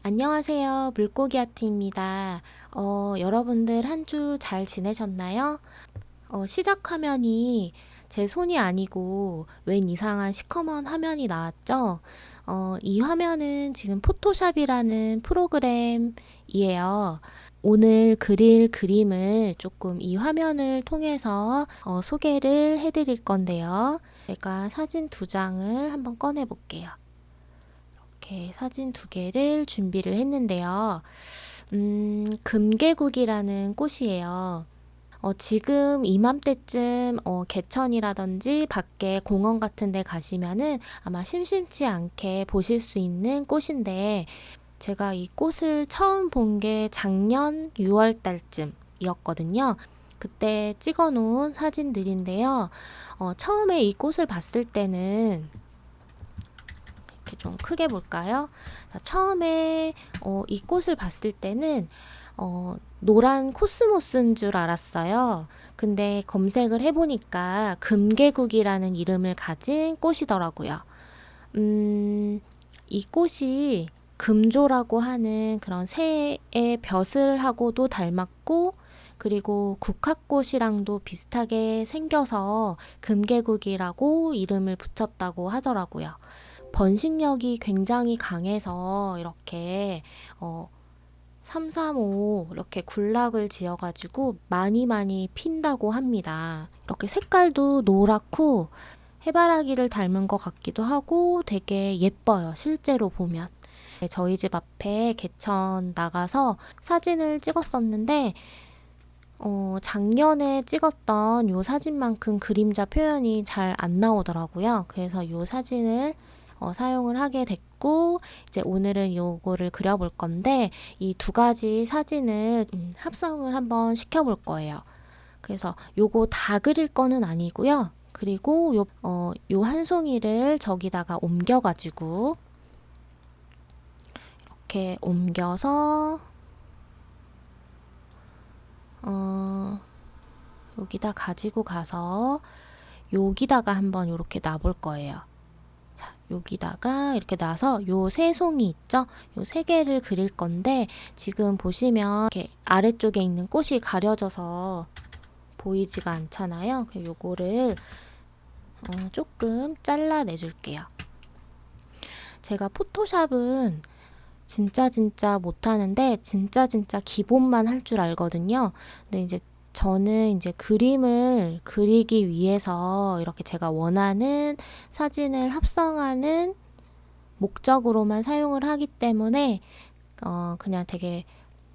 안녕하세요. 물고기 아트입니다. 여러분들 한 주 잘 지내셨나요? 시작 화면이 제 손이 아니고 웬 이상한 시커먼 화면이 나왔죠? 이 화면은 지금 포토샵이라는 프로그램이에요. 오늘 그릴 그림을 조금 이 화면을 통해서 소개를 해드릴 건데요. 제가 사진 두 장을 한번 꺼내 볼게요. 이렇게 사진 두 개를 준비를 했는데요. 금계국이라는 꽃이에요. 지금 이맘때쯤 개천이라든지 밖에 공원 같은 데 가시면은 아마 심심치 않게 보실 수 있는 꽃인데, 제가 이 꽃을 처음 본 게 작년 6월 달쯤이었거든요. 그때 찍어 놓은 사진들인데요. 처음에 이 꽃을 봤을 때는 이렇게 좀 크게 볼까요? 자, 처음에 이 꽃을 봤을 때는 노란 코스모스인 줄 알았어요. 근데 검색을 해보니까 금계국이라는 이름을 가진 꽃이더라고요. 이 꽃이 금조라고 하는 그런 새의 벼슬하고도 닮았고, 그리고 국화꽃이랑도 비슷하게 생겨서 금계국이라고 이름을 붙였다고 하더라고요. 번식력이 굉장히 강해서 이렇게 335 이렇게 군락을 지어가지고 많이 핀다고 합니다. 이렇게 색깔도 노랗고 해바라기를 닮은 것 같기도 하고 되게 예뻐요. 실제로 보면. 저희 집 앞에 개천 나가서 사진을 찍었었는데 작년에 찍었던 요 사진만큼 그림자 표현이 잘 안 나오더라고요. 그래서 요 사진을 사용을 하게 됐고, 이제 오늘은 요거를 그려볼 건데, 이 두 가지 사진을 합성을 한번 시켜볼 거예요. 그래서 요거 다 그릴 거는 아니고요. 그리고 요 한 송이를 저기다가 옮겨가지고, 이렇게 옮겨서, 여기다 가지고 가서, 여기다가 한번 이렇게 놔볼 거예요. 여기다가 이렇게 놔서 요 세 송이 있죠? 요 세 개를 그릴 건데, 지금 보시면 이렇게 아래쪽에 있는 꽃이 가려져서 보이지가 않잖아요. 요거를 조금 잘라내 줄게요. 제가 포토샵은 진짜 못하는데 진짜 기본만 할 줄 알거든요. 근데 이제 저는 이제 그림을 그리기 위해서 이렇게 제가 원하는 사진을 합성하는 목적으로만 사용을 하기 때문에 그냥 되게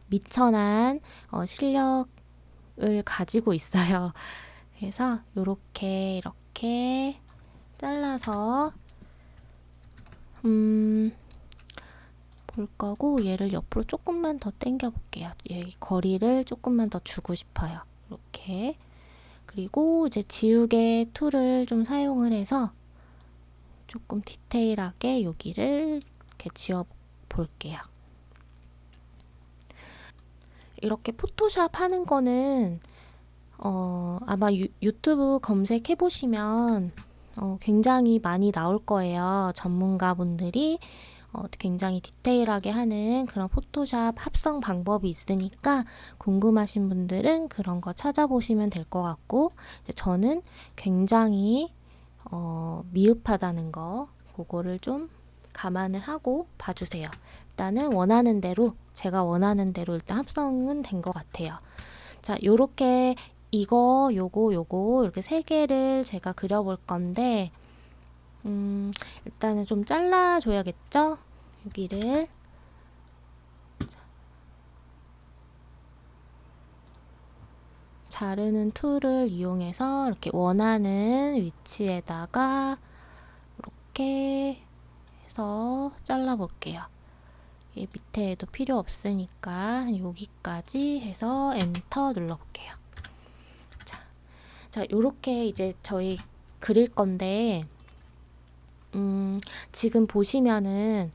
미천한 실력을 가지고 있어요. 그래서 이렇게 잘라서 볼 거고, 얘를 옆으로 조금만 더 당겨 볼게요. 얘 거리를 조금만 더 주고 싶어요. 이렇게. 그리고 이제 지우개 툴을 좀 사용을 해서 조금 디테일하게 여기를 이렇게 지워 볼게요. 이렇게 포토샵 하는 거는 아마 유튜브 검색해 보시면 굉장히 많이 나올 거예요. 전문가분들이 굉장히 디테일하게 하는 그런 포토샵 합성 방법이 있으니까, 궁금하신 분들은 그런 거 찾아보시면 될 것 같고, 이제 저는 굉장히 미흡하다는 거, 그거를 좀 감안을 하고 봐주세요. 일단은 제가 원하는 대로 일단 합성은 된 것 같아요. 자, 요렇게 요거 이렇게 세 개를 제가 그려볼 건데, 일단은 좀 잘라줘야겠죠? 여기를. 자르는 툴을 이용해서 이렇게 원하는 위치에다가 이렇게 해서 잘라볼게요. 밑에도 필요 없으니까 여기까지 해서 엔터 눌러볼게요. 자, 요렇게 이제 저희 그릴 건데, 지금 보시면은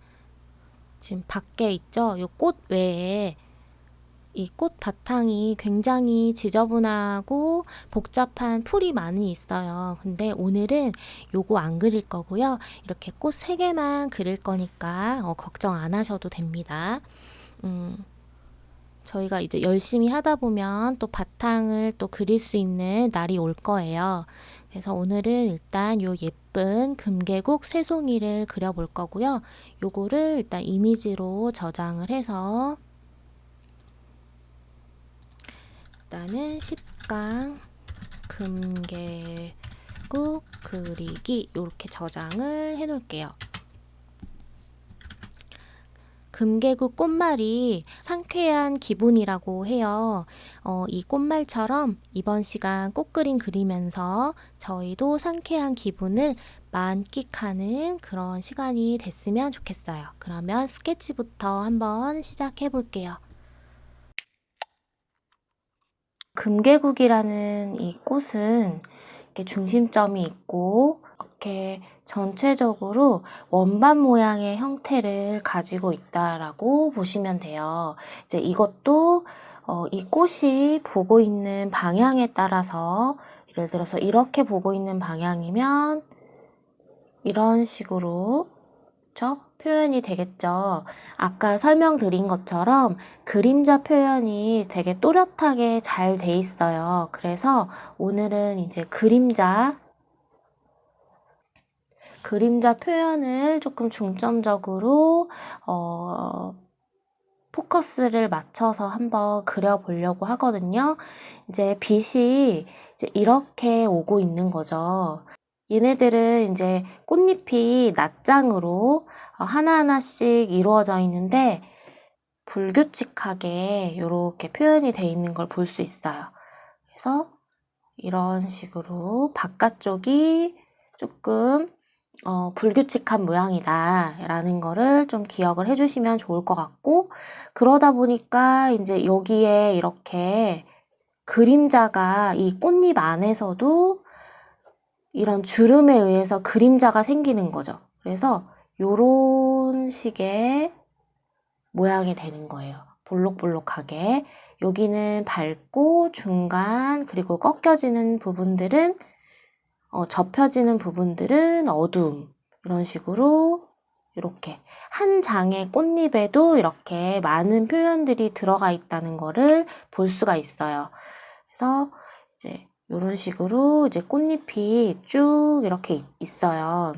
지금 밖에 있죠? 요 꽃 외에 이 꽃 바탕이 굉장히 지저분하고 복잡한 풀이 많이 있어요. 근데 오늘은 요거 안 그릴 거고요. 이렇게 꽃 3개만 그릴 거니까 걱정 안 하셔도 됩니다. 저희가 이제 열심히 하다 보면 또 바탕을 또 그릴 수 있는 날이 올 거예요. 그래서 오늘은 일단 요 예쁜 금계국 새송이를 그려볼 거고요. 요거를 일단 이미지로 저장을 해서 일단은 10강 금계국 그리기 이렇게 저장을 해 놓을게요. 금계국 꽃말이 상쾌한 기분이라고 해요. 이 꽃말처럼 이번 시간 꽃그림 그리면서 저희도 상쾌한 기분을 만끽하는 그런 시간이 됐으면 좋겠어요. 그러면 스케치부터 한번 시작해 볼게요. 금계국이라는 이 꽃은 이렇게 중심점이 있고 이렇게 전체적으로 원반 모양의 형태를 가지고 있다라고 보시면 돼요. 이제 이것도 이 꽃이 보고 있는 방향에 따라서 예를 들어서 이렇게 보고 있는 방향이면 이런 식으로 그쵸? 표현이 되겠죠. 아까 설명드린 것처럼 그림자 표현이 되게 또렷하게 잘 돼 있어요. 그래서 오늘은 이제 그림자 표현을 조금 중점적으로 포커스를 맞춰서 한번 그려보려고 하거든요. 이제 빛이 이제 이렇게 오고 있는 거죠. 얘네들은 이제 꽃잎이 낱장으로 하나하나씩 이루어져 있는데 불규칙하게 이렇게 표현이 되어 있는 걸 볼 수 있어요. 그래서 이런 식으로 바깥쪽이 조금 불규칙한 모양이다 라는 거를 좀 기억을 해주시면 좋을 것 같고, 그러다 보니까 이제 여기에 이렇게 그림자가 이 꽃잎 안에서도 이런 주름에 의해서 그림자가 생기는 거죠. 그래서 요런 식의 모양이 되는 거예요. 볼록볼록하게. 여기는 밝고 중간 그리고 꺾여지는 부분들은 접혀지는 부분들은 어두움. 이런 식으로 이렇게 한 장의 꽃잎에도 이렇게 많은 표현들이 들어가 있다는 거를 볼 수가 있어요. 그래서 이제 이런 식으로 이제 꽃잎이 쭉 이렇게 있어요.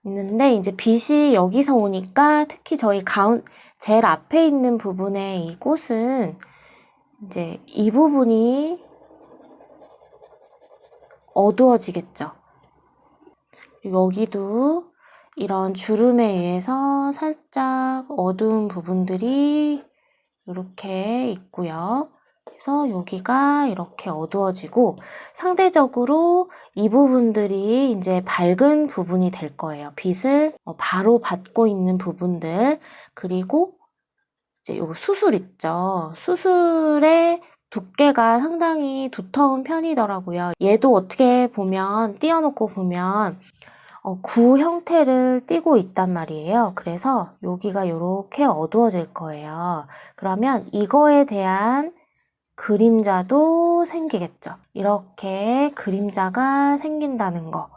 있는데 이제 빛이 여기서 오니까 특히 저희 제일 앞에 있는 부분의 이 꽃은 이제 이 부분이 어두워지겠죠. 여기도 이런 주름에 의해서 살짝 어두운 부분들이 이렇게 있고요. 그래서 여기가 이렇게 어두워지고 상대적으로 이 부분들이 이제 밝은 부분이 될 거예요. 빛을 바로 받고 있는 부분들. 그리고 이제 요 수술 있죠. 수술의 두께가 상당히 두터운 편이더라고요. 얘도 어떻게 보면 띄워놓고 보면 구 형태를 띠고 있단 말이에요. 그래서 여기가 이렇게 어두워질 거예요. 그러면 이거에 대한 그림자도 생기겠죠. 이렇게 그림자가 생긴다는 거.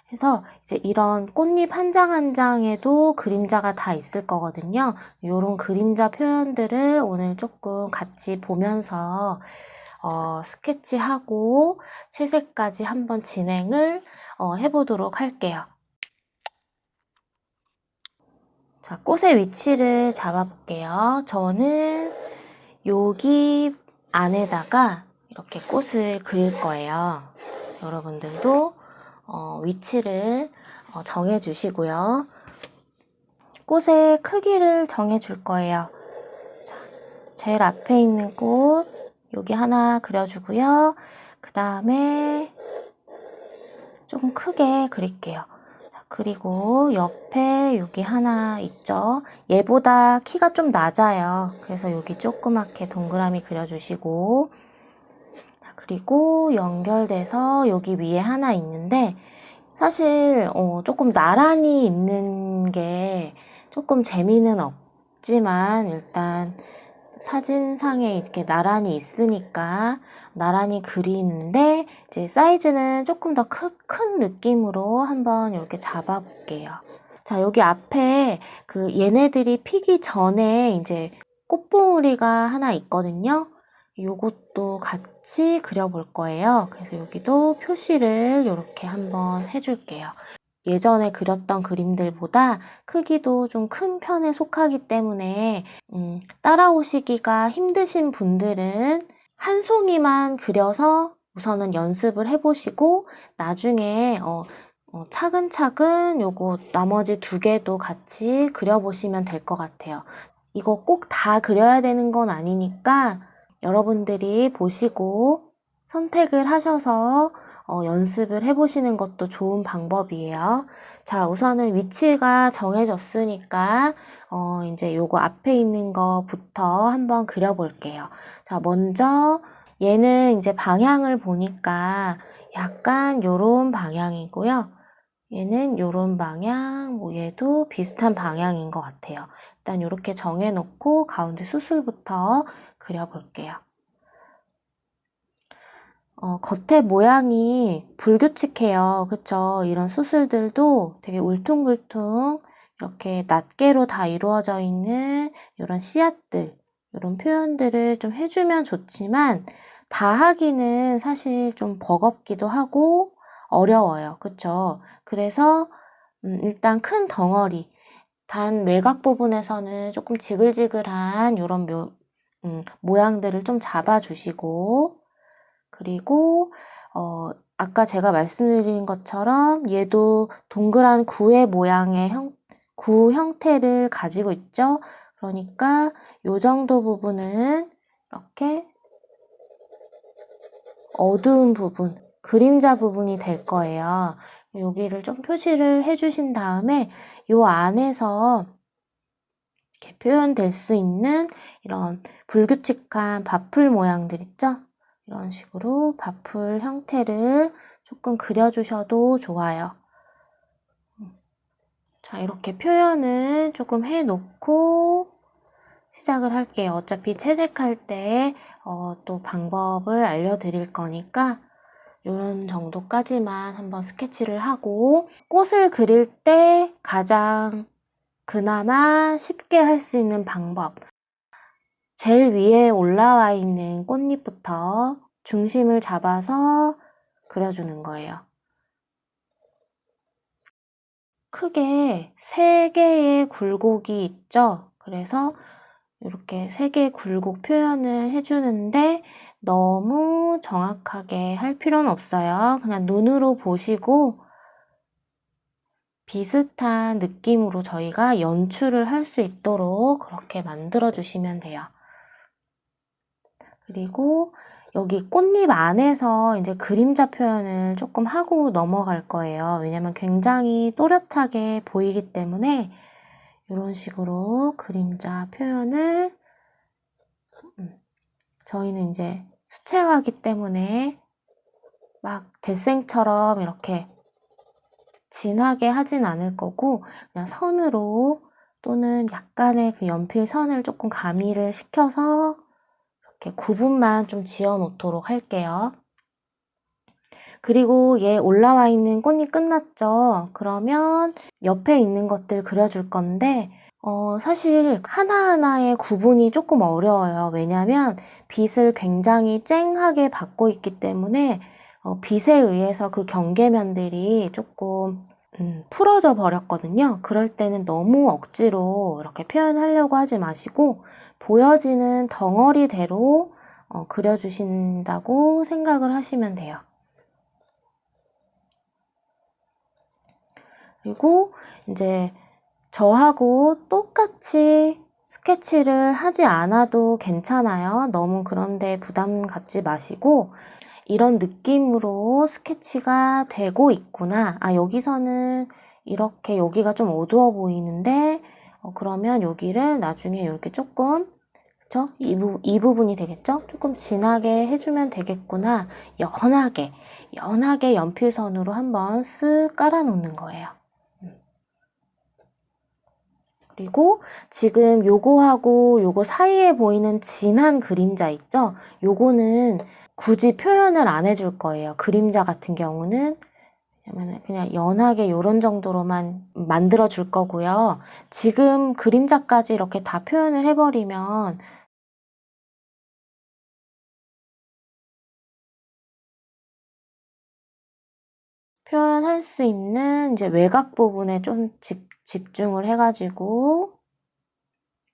그래서 이제 이런 꽃잎 한 장 한 장에도 그림자가 다 있을 거거든요. 이런 그림자 표현들을 오늘 조금 같이 보면서 스케치하고 채색까지 한번 진행을 해보도록 할게요. 자, 꽃의 위치를 잡아볼게요. 저는 여기 안에다가 이렇게 꽃을 그릴 거예요. 여러분들도 위치를 정해주시고요. 꽃의 크기를 정해줄 거예요. 자, 제일 앞에 있는 꽃 여기 하나 그려주고요. 그 다음에 조금 크게 그릴게요. 그리고 옆에 여기 하나 있죠. 얘보다 키가 좀 낮아요. 그래서 여기 조그맣게 동그라미 그려주시고, 그리고 연결돼서 여기 위에 하나 있는데 사실 조금 나란히 있는 게 조금 재미는 없지만 일단 사진상에 이렇게 나란히 있으니까 나란히 그리는데 이제 사이즈는 조금 더 큰 느낌으로 한번 이렇게 잡아볼게요. 자, 여기 앞에 그 얘네들이 피기 전에 이제 꽃봉오리가 하나 있거든요. 요것도 같이 그려볼 거예요. 그래서 여기도 표시를 이렇게 한번 해줄게요. 예전에 그렸던 그림들보다 크기도 좀 큰 편에 속하기 때문에 따라오시기가 힘드신 분들은 한 송이만 그려서 우선은 연습을 해보시고 나중에 차근차근 요거 나머지 두 개도 같이 그려보시면 될 것 같아요. 이거 꼭 다 그려야 되는 건 아니니까 여러분들이 보시고 선택을 하셔서 연습을 해보시는 것도 좋은 방법이에요. 자, 우선은 위치가 정해졌으니까 이제 요거 앞에 있는 거부터 한번 그려볼게요. 자, 먼저 얘는 이제 방향을 보니까 약간 요런 방향이고요. 얘는 요런 방향, 뭐 얘도 비슷한 방향인 것 같아요. 일단 이렇게 정해놓고 가운데 수술부터 그려볼게요. 겉에 모양이 불규칙해요. 그쵸? 이런 수술들도 되게 울퉁불퉁 이렇게 낱개로 다 이루어져 있는 이런 씨앗들, 이런 표현들을 좀 해주면 좋지만 다 하기는 사실 좀 버겁기도 하고 어려워요. 그쵸? 그래서 일단 큰 덩어리, 단 외곽 부분에서는 조금 지글지글한 이런 모양들을 좀 잡아주시고 그리고 아까 제가 말씀드린 것처럼 얘도 동그란 구의 모양의 구 형태를 가지고 있죠. 그러니까 이 정도 부분은 이렇게 어두운 부분, 그림자 부분이 될 거예요. 여기를 좀 표시를 해주신 다음에 이 안에서 이렇게 표현될 수 있는 이런 불규칙한 바풀 모양들 있죠? 이런 식으로 바풀 형태를 조금 그려주셔도 좋아요. 자, 이렇게 표현을 조금 해놓고 시작을 할게요. 어차피 채색할 때 또 방법을 알려드릴 거니까 이런 정도까지만 한번 스케치를 하고 꽃을 그릴 때 가장 그나마 쉽게 할 수 있는 방법, 제일 위에 올라와 있는 꽃잎부터 중심을 잡아서 그려주는 거예요. 크게 3개의 굴곡이 있죠? 그래서 이렇게 3개의 굴곡 표현을 해주는데 너무 정확하게 할 필요는 없어요. 그냥 눈으로 보시고 비슷한 느낌으로 저희가 연출을 할 수 있도록 그렇게 만들어 주시면 돼요. 그리고 여기 꽃잎 안에서 이제 그림자 표현을 조금 하고 넘어갈 거예요. 왜냐면 굉장히 또렷하게 보이기 때문에 이런 식으로 그림자 표현을 저희는 이제 수채화기 때문에 막 데생처럼 이렇게 진하게 하진 않을 거고 그냥 선으로 또는 약간의 그 연필 선을 조금 가미를 시켜서 이렇게 구분만 좀 지어 놓도록 할게요. 그리고 얘 올라와 있는 꽃이 끝났죠? 그러면 옆에 있는 것들 그려줄 건데 사실 하나하나의 구분이 조금 어려워요. 왜냐면 빛을 굉장히 쨍하게 받고 있기 때문에 빛에 의해서 그 경계면들이 조금 풀어져 버렸거든요. 그럴 때는 너무 억지로 이렇게 표현하려고 하지 마시고 보여지는 덩어리대로 그려주신다고 생각을 하시면 돼요. 그리고 이제 저하고 똑같이 스케치를 하지 않아도 괜찮아요. 너무 그런데 부담 갖지 마시고 이런 느낌으로 스케치가 되고 있구나. 아, 여기서는 이렇게 여기가 좀 어두워 보이는데 그러면 여기를 나중에 이렇게 조금 그쵸? 이 부분이 되겠죠? 조금 진하게 해주면 되겠구나. 연하게 연필선으로 한번 쓱 깔아 놓는 거예요. 그리고 지금 요거하고 요거 사이에 보이는 진한 그림자 있죠? 요거는 굳이 표현을 안 해줄 거예요. 그림자 같은 경우는 왜냐면 그냥 연하게 요런 정도로만 만들어 줄 거고요. 지금 그림자까지 이렇게 다 표현을 해버리면 표현할 수 있는 이제 외곽 부분에 좀 집중을 해가지고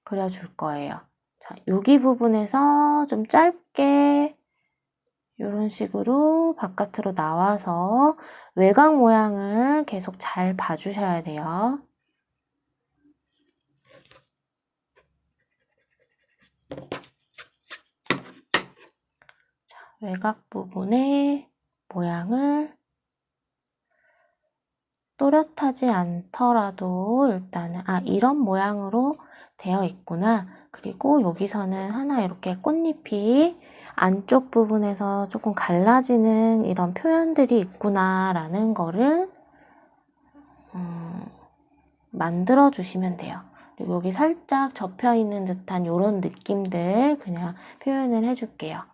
그려줄 거예요. 자, 여기 부분에서 좀 짧게 이런 식으로 바깥으로 나와서 외곽 모양을 계속 잘 봐주셔야 돼요. 자, 외곽 부분의 모양을 또렷하지 않더라도 일단은 이런 모양으로 되어 있구나. 그리고 여기서는 하나 이렇게 꽃잎이 안쪽 부분에서 조금 갈라지는 이런 표현들이 있구나 라는 거를 만들어 주시면 돼요. 그리고 여기 살짝 접혀 있는 듯한 이런 느낌들 그냥 표현을 해줄게요.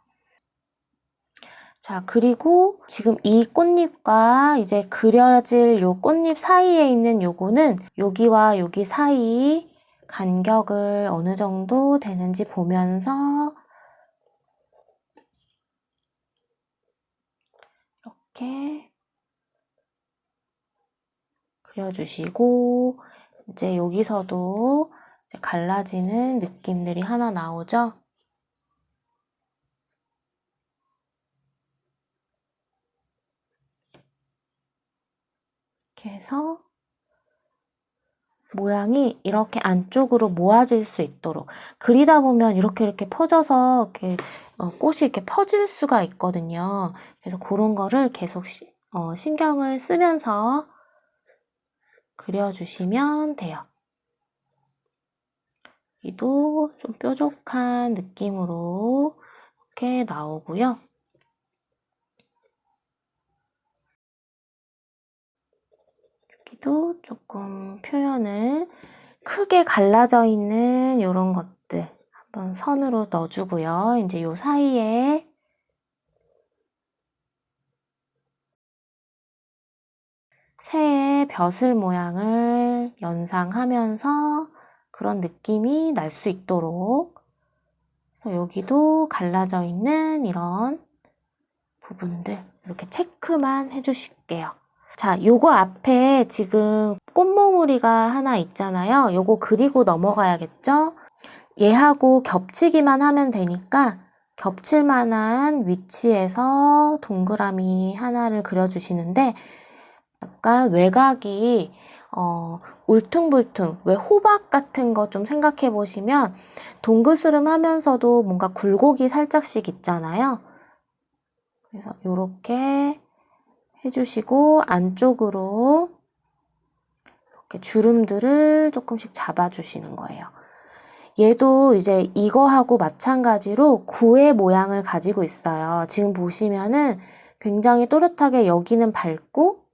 자, 그리고 지금 이 꽃잎과 이제 그려질 요 꽃잎 사이에 있는 요거는 여기와 여기 사이 간격을 어느 정도 되는지 보면서 이렇게 그려주시고 이제 여기서도 갈라지는 느낌들이 하나 나오죠? 이렇게 해서 모양이 이렇게 안쪽으로 모아질 수 있도록 그리다 보면 이렇게 퍼져서 이렇게 꽃이 이렇게 퍼질 수가 있거든요. 그래서 그런 거를 계속 신경을 쓰면서 그려주시면 돼요. 여기도 좀 뾰족한 느낌으로 이렇게 나오고요. 여기도 조금 표현을 크게 갈라져 있는 이런 것들 한번 선으로 넣어주고요. 이제 요 사이에 새의 벼슬 모양을 연상하면서 그런 느낌이 날 수 있도록 그래서 여기도 갈라져 있는 이런 부분들 이렇게 체크만 해주실게요. 자, 요거 앞에 지금 꽃몽우리가 하나 있잖아요. 요거 그리고 넘어가야겠죠? 얘하고 겹치기만 하면 되니까 겹칠 만한 위치에서 동그라미 하나를 그려주시는데 약간 외곽이 울퉁불퉁 왜 호박 같은 거 좀 생각해 보시면 동그스름 하면서도 뭔가 굴곡이 살짝씩 있잖아요. 그래서 이렇게 해주시고 안쪽으로 이렇게 주름들을 조금씩 잡아주시는 거예요. 얘도 이제 이거하고 마찬가지로 구의 모양을 가지고 있어요. 지금 보시면은 굉장히 또렷하게 여기는 밝고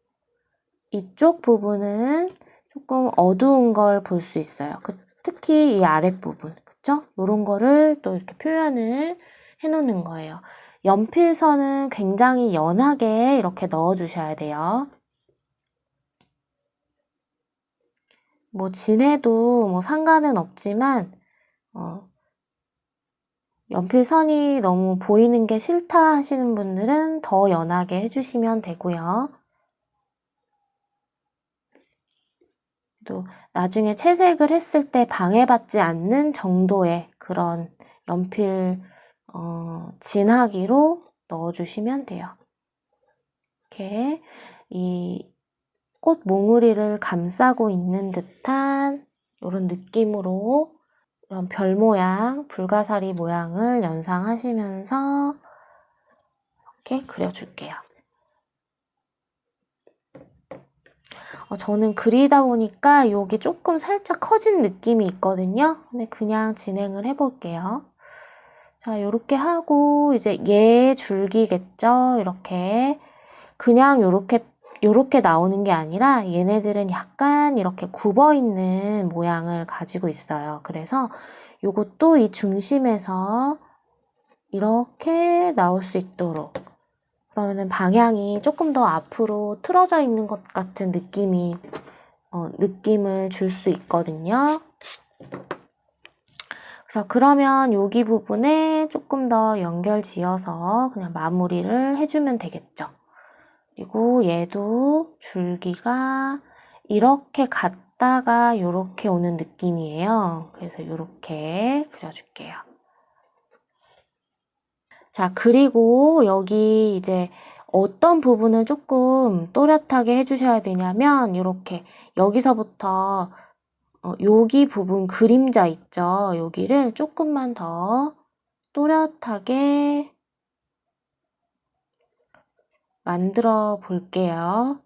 이쪽 부분은 조금 어두운 걸 볼 수 있어요. 특히 이 아랫부분, 그쵸? 이런 거를 또 이렇게 표현을 해놓는 거예요. 연필선은 굉장히 연하게 이렇게 넣어주셔야 돼요. 뭐 진해도 뭐 상관은 없지만 연필선이 너무 보이는 게 싫다 하시는 분들은 더 연하게 해주시면 되고요. 또 나중에 채색을 했을 때 방해받지 않는 정도의 그런 연필 진하기로 넣어주시면 돼요. 이렇게 이 꽃 몽우리를 감싸고 있는 듯한 이런 느낌으로 이런 별 모양, 불가사리 모양을 연상하시면서 이렇게 그려줄게요. 저는 그리다 보니까 여기 조금 살짝 커진 느낌이 있거든요. 근데 그냥 진행을 해볼게요. 자, 요렇게 하고 이제 얘 줄기겠죠? 이렇게 그냥 요렇게 요렇게 나오는 게 아니라 얘네들은 약간 이렇게 굽어 있는 모양을 가지고 있어요. 그래서 요것도 이 중심에서 이렇게 나올 수 있도록, 그러면은 방향이 조금 더 앞으로 틀어져 있는 것 같은 느낌을 줄 수 있거든요. 그래서 그러면 여기 부분에 조금 더 연결 지어서 그냥 마무리를 해주면 되겠죠. 그리고 얘도 줄기가 이렇게 갔다가 이렇게 오는 느낌이에요. 그래서 이렇게 그려줄게요. 자, 그리고 여기 이제 어떤 부분을 조금 또렷하게 해주셔야 되냐면 이렇게 여기서부터 여기 부분 그림자 있죠? 여기를 조금만 더 또렷하게 만들어 볼게요.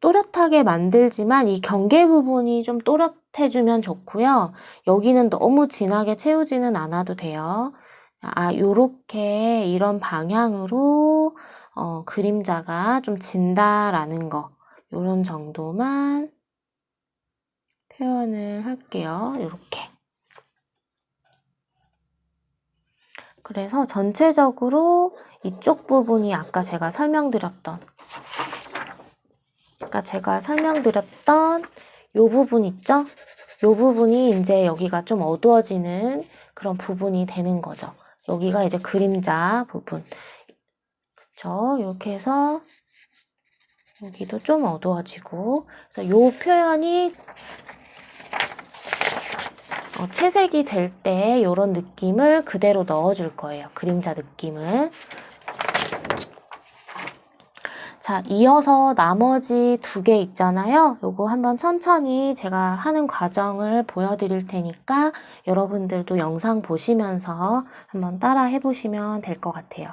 또렷하게 만들지만 이 경계 부분이 좀 또렷해주면 좋고요. 여기는 너무 진하게 채우지는 않아도 돼요. 요렇게 이런 방향으로 그림자가 좀 진다라는 거, 요런 정도만 표현을 할게요. 요렇게. 그래서 전체적으로 이쪽 부분이 아까 제가 설명드렸던 요 부분 있죠? 요 부분이 이제 여기가 좀 어두워지는 그런 부분이 되는 거죠. 여기가 이제 그림자 부분. 그쵸? 이렇게 해서 여기도 좀 어두워지고. 그래서 요 표현이 채색이 될 때 요런 느낌을 그대로 넣어줄 거예요. 그림자 느낌을. 자, 이어서 나머지 2개 있잖아요. 요거 한번 천천히 제가 하는 과정을 보여드릴 테니까 여러분들도 영상 보시면서 한번 따라 해보시면 될 것 같아요.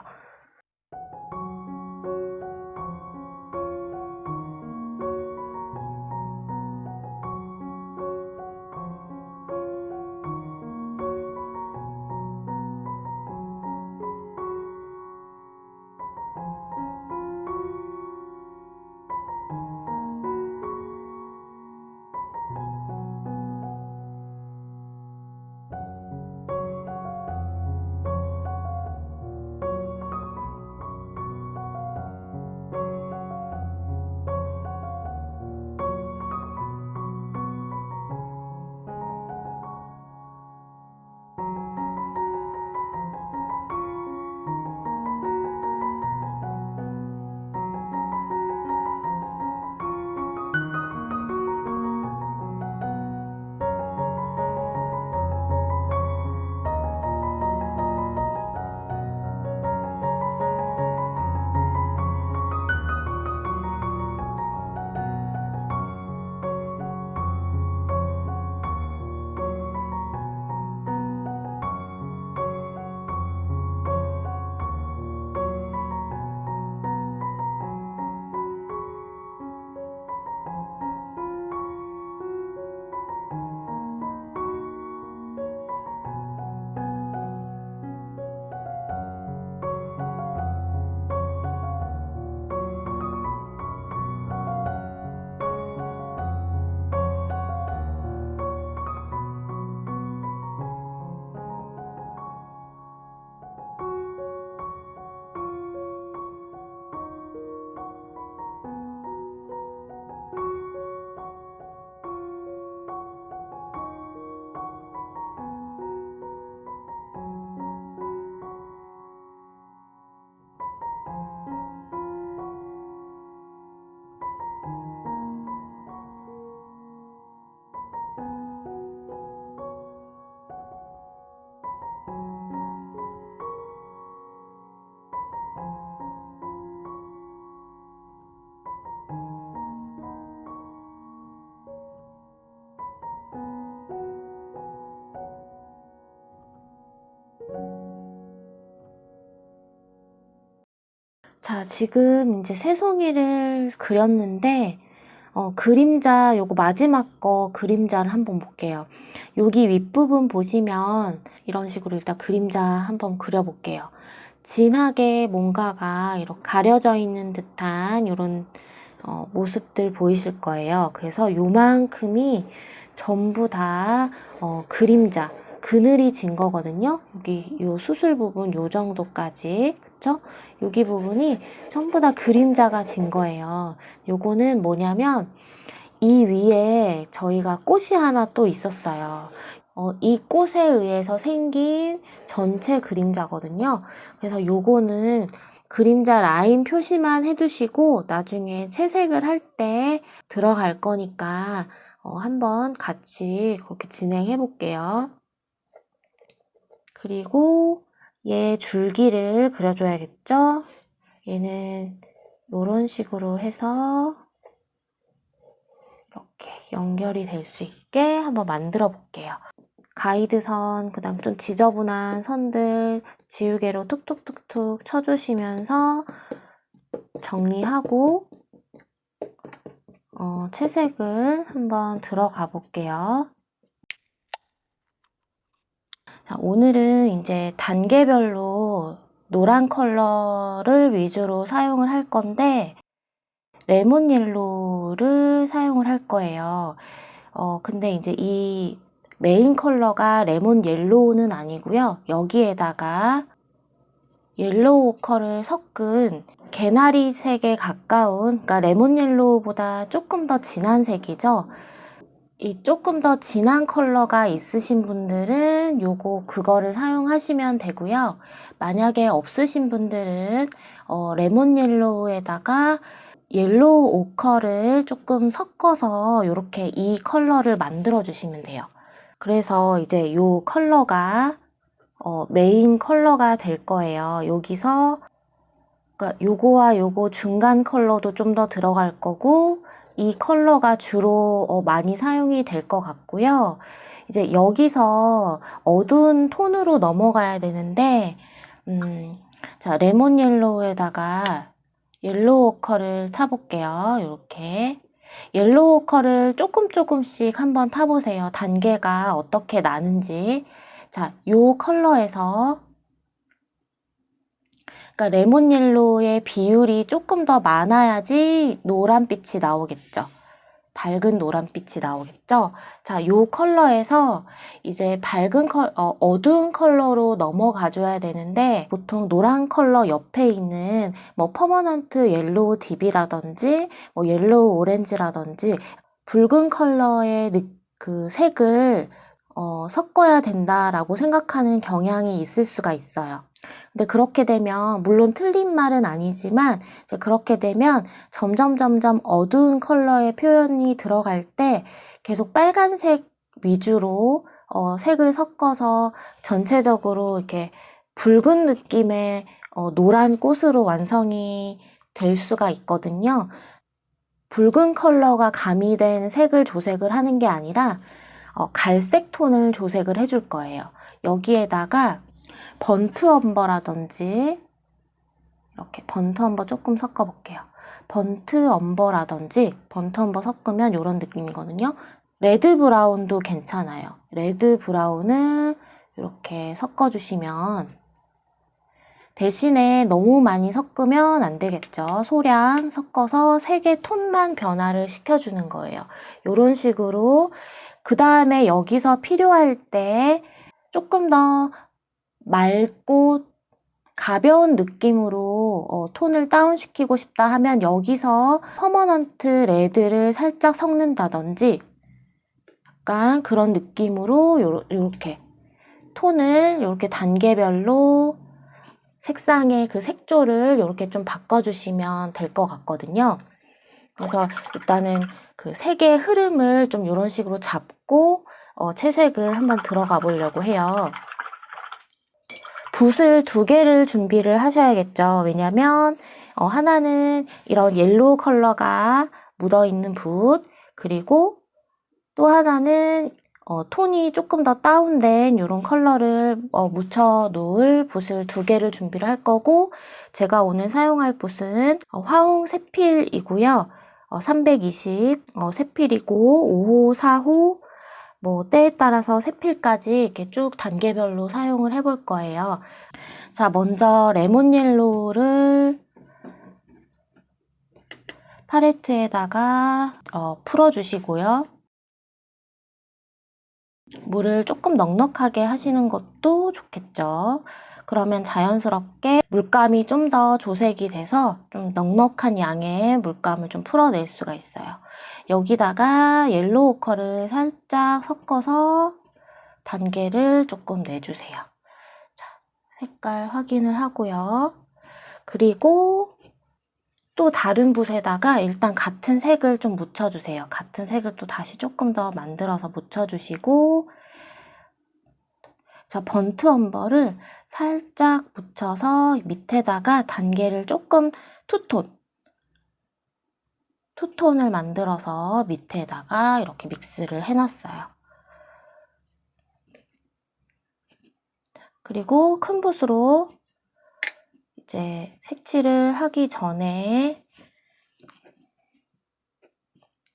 자, 지금 이제 새송이를 그렸는데 그림자 요거 마지막 거 그림자를 한번 볼게요. 여기 윗부분 보시면 이런 식으로 일단 그림자 한번 그려볼게요. 진하게 뭔가가 이렇게 가려져 있는 듯한 이런 모습들 보이실 거예요. 그래서 요만큼이 전부 다 그림자, 그늘이 진 거거든요. 여기 요 수술 부분 요 정도까지, 그쵸? 여기 부분이 전부 다 그림자가 진 거예요. 요거는 뭐냐면 이 위에 저희가 꽃이 하나 또 있었어요. 이 꽃에 의해서 생긴 전체 그림자거든요. 그래서 요거는 그림자 라인 표시만 해두시고 나중에 채색을 할 때 들어갈 거니까 한번 같이 그렇게 진행해 볼게요. 그리고 얘 줄기를 그려줘야겠죠? 얘는 이런 식으로 해서 이렇게 연결이 될 수 있게 한번 만들어 볼게요. 가이드선, 그 다음 좀 지저분한 선들 지우개로 툭툭툭툭 쳐주시면서 정리하고 채색을 한번 들어가 볼게요. 자, 오늘은 이제 단계별로 노란 컬러를 위주로 사용을 할 건데 레몬 옐로우를 사용을 할 거예요. 근데 이제 이 메인 컬러가 레몬 옐로우는 아니고요. 여기에다가 옐로우 오커를 섞은 개나리 색에 가까운, 그러니까 레몬 옐로우보다 조금 더 진한 색이죠. 이 조금 더 진한 컬러가 있으신 분들은 그거를 사용하시면 되고요. 만약에 없으신 분들은 레몬 옐로우에다가 옐로우 오커를 조금 섞어서 이렇게 이 컬러를 만들어 주시면 돼요. 그래서 이제 요 컬러가 메인 컬러가 될 거예요. 여기서 그러니까 요거와 요거 중간 컬러도 좀 더 들어갈 거고 이 컬러가 주로 많이 사용이 될 것 같고요. 이제 여기서 어두운 톤으로 넘어가야 되는데 자, 레몬 옐로우에다가 옐로우 오커를 타볼게요. 이렇게 옐로우 오커를 조금씩 한번 타보세요. 단계가 어떻게 나는지. 자, 요 컬러에서 그러니까 레몬 옐로우의 비율이 조금 더 많아야지 노란빛이 나오겠죠. 밝은 노란빛이 나오겠죠. 자, 요 컬러에서 이제 어두운 컬러로 넘어가 줘야 되는데 보통 노란 컬러 옆에 있는 뭐 퍼머넌트 옐로우 딥이라든지 뭐 옐로우 오렌지라든지 붉은 컬러의 그 색을 섞어야 된다라고 생각하는 경향이 있을 수가 있어요. 근데 그렇게 되면 물론 틀린 말은 아니지만 이제 그렇게 되면 점점 어두운 컬러의 표현이 들어갈 때 계속 빨간색 위주로 색을 섞어서 전체적으로 이렇게 붉은 느낌의 노란 꽃으로 완성이 될 수가 있거든요. 붉은 컬러가 가미된 색을 조색을 하는 게 아니라 갈색 톤을 조색을 해줄 거예요. 여기에다가 번트 엄버라든지 이렇게 번트 엄버 조금 섞어볼게요. 번트 엄버 섞으면 이런 느낌이거든요. 레드 브라운도 괜찮아요. 레드 브라운을 이렇게 섞어주시면 대신에 너무 많이 섞으면 안 되겠죠. 소량 섞어서 색의 톤만 변화를 시켜주는 거예요. 이런 식으로 그 다음에 여기서 필요할 때 조금 더 맑고 가벼운 느낌으로 톤을 다운시키고 싶다 하면 여기서 퍼머넌트 레드를 살짝 섞는다든지 약간 그런 느낌으로 이렇게 톤을 이렇게 단계별로 색상의 그 색조를 이렇게 좀 바꿔주시면 될 것 같거든요. 그래서 일단은 그 색의 흐름을 좀 이런 식으로 잡고 채색을 한번 들어가 보려고 해요. 붓을 2개를 준비를 하셔야겠죠. 왜냐면 하나는 이런 옐로우 컬러가 묻어있는 붓, 그리고 또 하나는 톤이 조금 더 다운된 이런 컬러를 묻혀 놓을 붓을 2개를 준비를 할 거고, 제가 오늘 사용할 붓은 화홍 세필이고요. 320 세필이고 5호, 4호 뭐 때에 따라서 세필까지 이렇게 쭉 단계별로 사용을 해볼 거예요. 자, 먼저 레몬 옐로우를 팔레트에다가 풀어주시고요. 물을 조금 넉넉하게 하시는 것도 좋겠죠. 그러면 자연스럽게 물감이 좀 더 조색이 돼서 좀 넉넉한 양의 물감을 좀 풀어낼 수가 있어요. 여기다가 옐로우 오커를 살짝 섞어서 단계를 조금 내주세요. 자, 색깔 확인을 하고요. 그리고 또 다른 붓에다가 일단 같은 색을 좀 묻혀주세요. 같은 색을 또 다시 조금 더 만들어서 묻혀주시고, 자, 번트 엄버를 살짝 묻혀서 밑에다가 단계를 조금 투톤을 만들어서 밑에다가 이렇게 믹스를 해놨어요. 그리고 큰 붓으로 이제 색칠을 하기 전에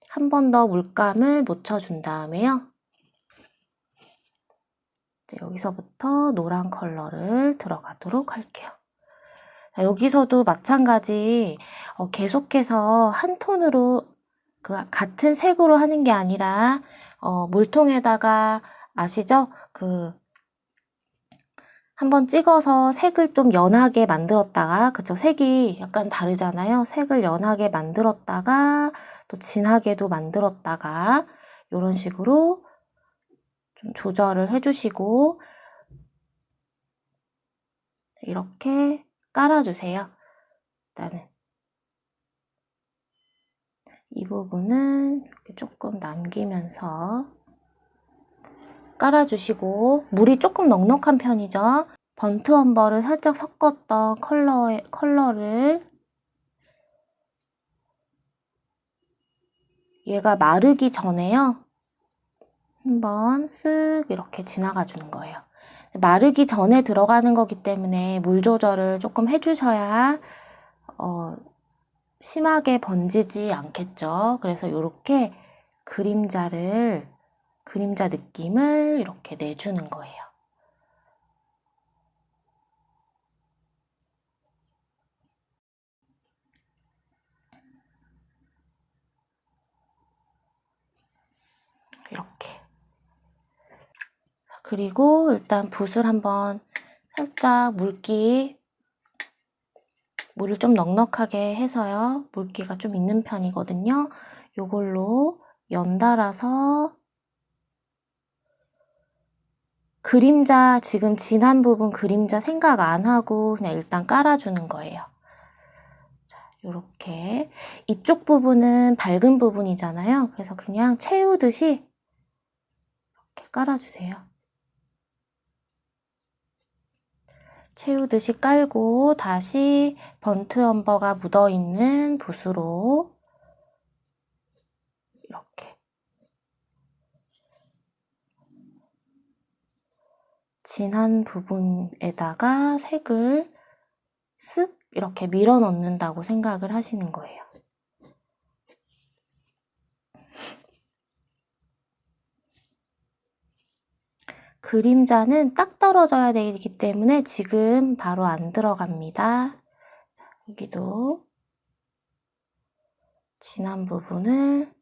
한 번 더 물감을 묻혀준 다음에요. 여기서부터 노란 컬러를 들어가도록 할게요. 자, 여기서도 마찬가지 계속해서 한 톤으로 같은 색으로 하는 게 아니라 물통에다가 아시죠? 한번 찍어서 색을 좀 연하게 만들었다가, 그쵸? 색이 약간 다르잖아요. 색을 연하게 만들었다가 또 진하게도 만들었다가 이런 식으로 좀 조절을 해주시고 이렇게 깔아주세요. 일단은 이 부분은 이렇게 조금 남기면서 깔아주시고, 물이 조금 넉넉한 편이죠. 번트 엄버를 살짝 섞었던 컬러를 얘가 마르기 전에요. 한번 쓱 이렇게 지나가 주는 거예요. 마르기 전에 들어가는 거기 때문에 물 조절을 조금 해주셔야 심하게 번지지 않겠죠. 그래서 이렇게 그림자 느낌을 이렇게 내주는 거예요. 이렇게. 그리고 일단 붓을 한번 살짝 물을 좀 넉넉하게 해서요. 물기가 좀 있는 편이거든요. 요걸로 연달아서 그림자, 지금 진한 부분 그림자 생각 안 하고 그냥 일단 깔아주는 거예요. 자, 요렇게. 이쪽 부분은 밝은 부분이잖아요. 그래서 그냥 채우듯이 이렇게 깔아주세요. 채우듯이 깔고 다시 번트 엄버가 묻어있는 붓으로 이렇게 진한 부분에다가 색을 쓱 이렇게 밀어 넣는다고 생각을 하시는 거예요. 그림자는 딱 떨어져야 되기 때문에 지금 바로 안 들어갑니다. 여기도 진한 부분을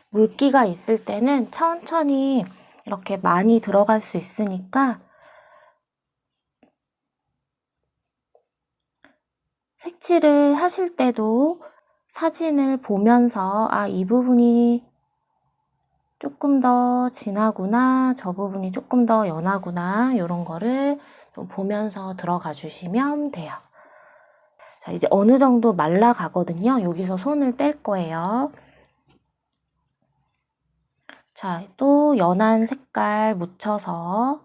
물기가 있을 때는 천천히 이렇게 많이 들어갈 수 있으니까 색칠을 하실 때도 사진을 보면서 이 부분이 조금 더 진하구나, 저 부분이 조금 더 연하구나, 이런 거를 좀 보면서 들어가 주시면 돼요. 자, 이제 어느 정도 말라가거든요. 여기서 손을 뗄 거예요. 자, 또 연한 색깔 묻혀서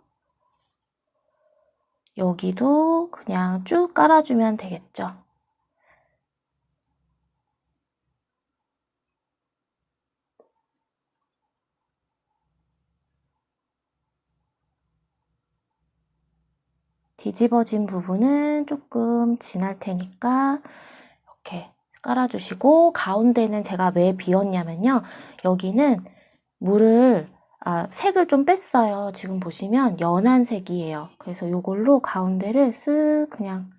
여기도 그냥 쭉 깔아주면 되겠죠. 뒤집어진 부분은 조금 진할 테니까 이렇게 깔아주시고, 가운데는 제가 왜 비웠냐면요. 여기는 색을 좀 뺐어요. 지금 보시면 연한 색이에요. 그래서 이걸로 가운데를 쓱 그냥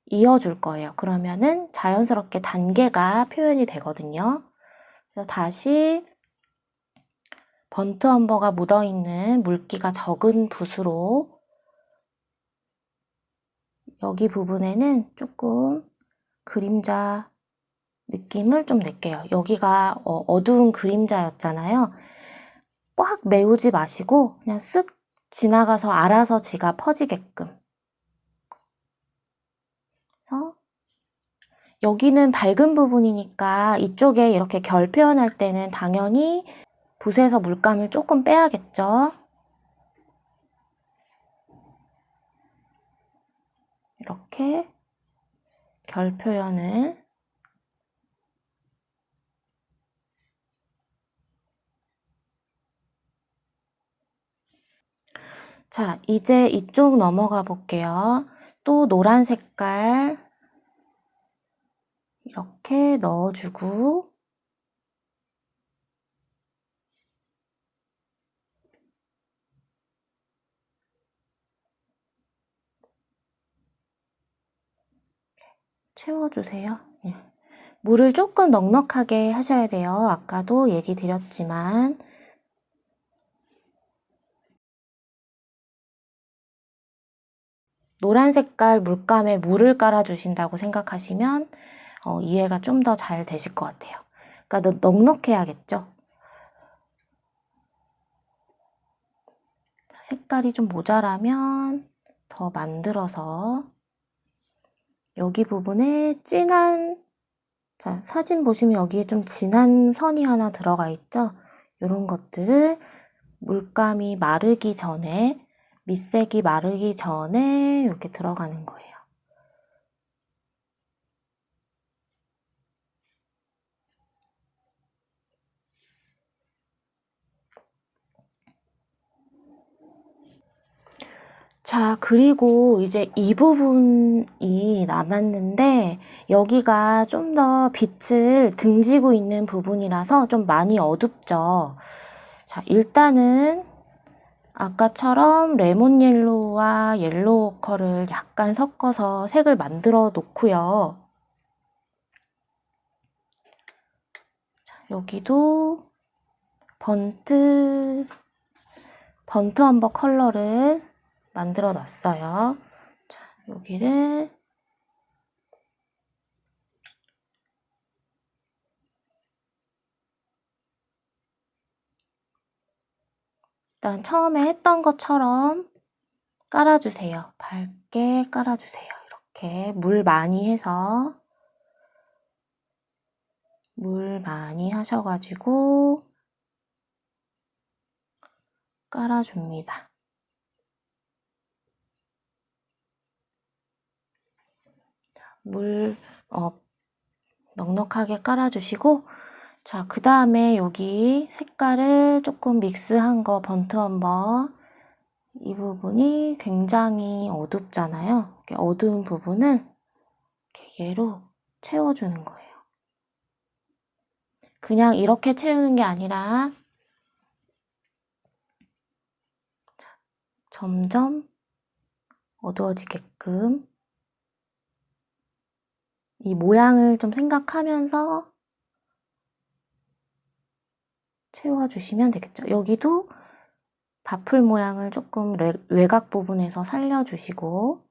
이어줄 거예요. 그러면은 자연스럽게 단계가 표현이 되거든요. 그래서 다시 번트 엄버가 묻어있는 물기가 적은 붓으로 여기 부분에는 조금 그림자 느낌을 좀 낼게요. 여기가 어두운 그림자였잖아요. 꽉 메우지 마시고 그냥 쓱 지나가서 알아서 지가 퍼지게끔. 그래서 여기는 밝은 부분이니까 이쪽에 이렇게 결 표현할 때는 당연히 붓에서 물감을 조금 빼야겠죠. 이렇게 결 표현을 자, 이제 이쪽 넘어가 볼게요. 또 노란 색깔 이렇게 넣어주고 채워주세요. 물을 조금 넉넉하게 하셔야 돼요. 아까도 얘기 드렸지만 노란 색깔 물감에 물을 깔아주신다고 생각하시면 이해가 좀 더 잘 되실 것 같아요. 그러니까 넉넉해야겠죠. 색깔이 좀 모자라면 더 만들어서 여기 부분에 진한 자, 사진 보시면 여기에 좀 진한 선이 하나 들어가 있죠? 이런 것들을 물감이 마르기 전에 밑색이 마르기 전에 이렇게 들어가는 거예요. 자, 그리고 이제 이 부분이 남았는데 여기가 좀 더 빛을 등지고 있는 부분이라서 좀 많이 어둡죠. 자, 일단은 아까처럼 레몬 옐로우와 옐로우 오커를 약간 섞어서 색을 만들어 놓고요. 자, 여기도 번트 엄버 컬러를 만들어 놨어요. 자, 여기를 일단 처음에 했던 것처럼 깔아주세요. 밝게 깔아주세요. 이렇게 물 많이 해서 물 많이 하셔가지고 깔아줍니다. 물 넉넉하게 깔아주시고 자, 그 다음에 여기 색깔을 조금 믹스한 거 번트 엄버 이 부분이 굉장히 어둡잖아요. 이렇게 어두운 부분을 기계로 채워주는 거예요. 그냥 이렇게 채우는 게 아니라 점점 어두워지게끔 이 모양을 좀 생각하면서 채워주시면 되겠죠. 여기도 바풀 모양을 조금 외곽 부분에서 살려주시고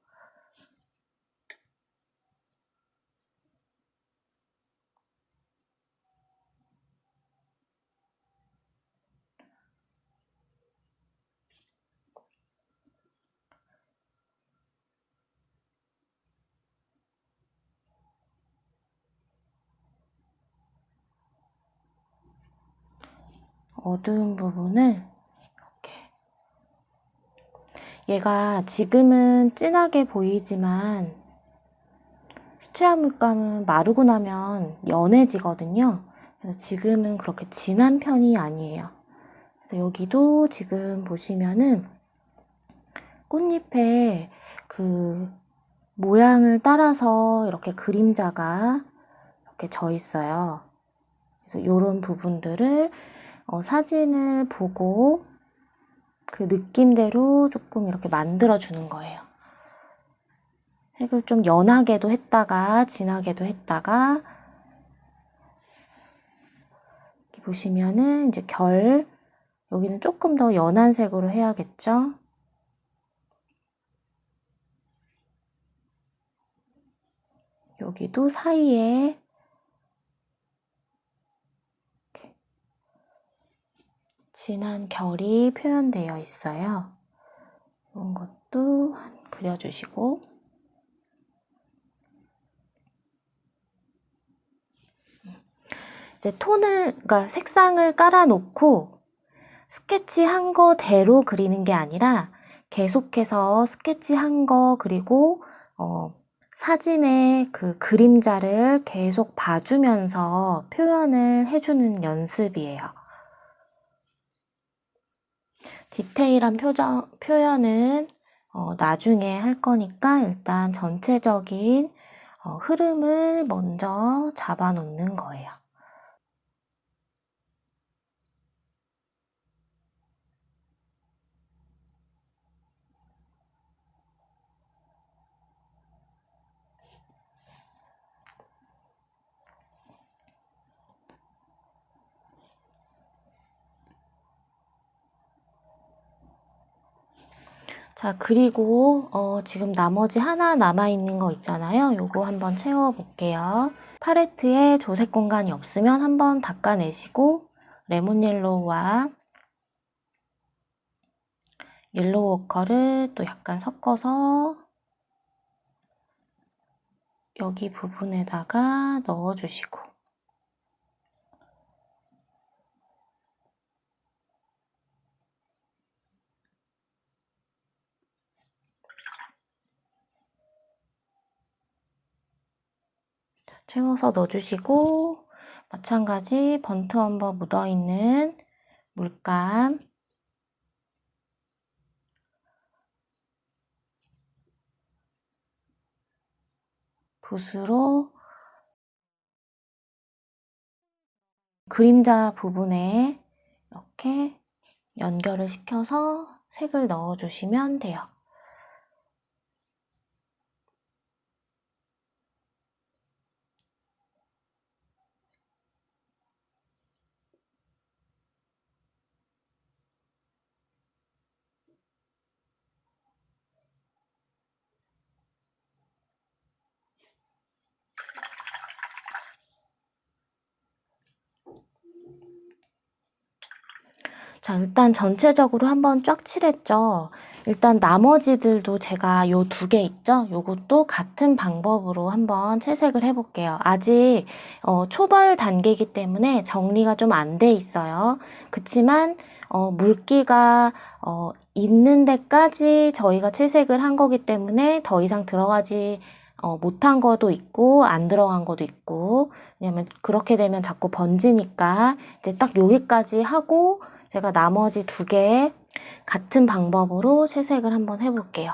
어두운 부분을 이렇게 얘가 지금은 진하게 보이지만 수채화 물감은 마르고 나면 연해지거든요. 그래서 지금은 그렇게 진한 편이 아니에요. 그래서 여기도 지금 보시면은 꽃잎에 그 모양을 따라서 이렇게 그림자가 이렇게 져 있어요. 그래서 이런 부분들을 사진을 보고 그 느낌대로 조금 이렇게 만들어 주는 거예요. 색을 좀 연하게도 했다가 진하게도 했다가, 이렇게 보시면은 이제 여기는 조금 더 연한 색으로 해야겠죠. 여기도 사이에 이렇게 진한 결이 표현되어 있어요. 이런 것도 그려주시고, 이제 그러니까 색상을 깔아놓고 스케치한 거대로 그리는 게 아니라 계속해서 스케치한 거 그리고 사진의 그 그림자를 계속 봐주면서 표현을 해주는 연습이에요. 디테일한 표현은 나중에 할 거니까 일단 전체적인 흐름을 먼저 잡아 놓는 거예요. 자, 그리고 지금 나머지 하나 남아있는 거 있잖아요. 요거 한번 채워볼게요. 팔레트에 조색 공간이 없으면 한번 닦아내시고 레몬 옐로우와 옐로우 오커를 또 약간 섞어서 여기 부분에다가 넣어주시고, 채워서 넣어주시고, 마찬가지 번트 엄버 묻어있는 물감 붓으로 그림자 부분에 이렇게 연결을 시켜서 색을 넣어주시면 돼요. 자, 일단 전체적으로 한번 쫙 칠했죠. 일단 나머지들도 제가 요 2개 있죠? 요것도 같은 방법으로 한번 채색을 해볼게요. 아직 초벌 단계이기 때문에 정리가 좀 안 돼 있어요. 그치만 물기가 있는 데까지 저희가 채색을 한 거기 때문에 더 이상 들어가지 못한 것도 있고 안 들어간 것도 있고, 왜냐면 그렇게 되면 자꾸 번지니까 이제 딱 여기까지 하고 제가 나머지 2개 같은 방법으로 채색을 한번 해볼게요.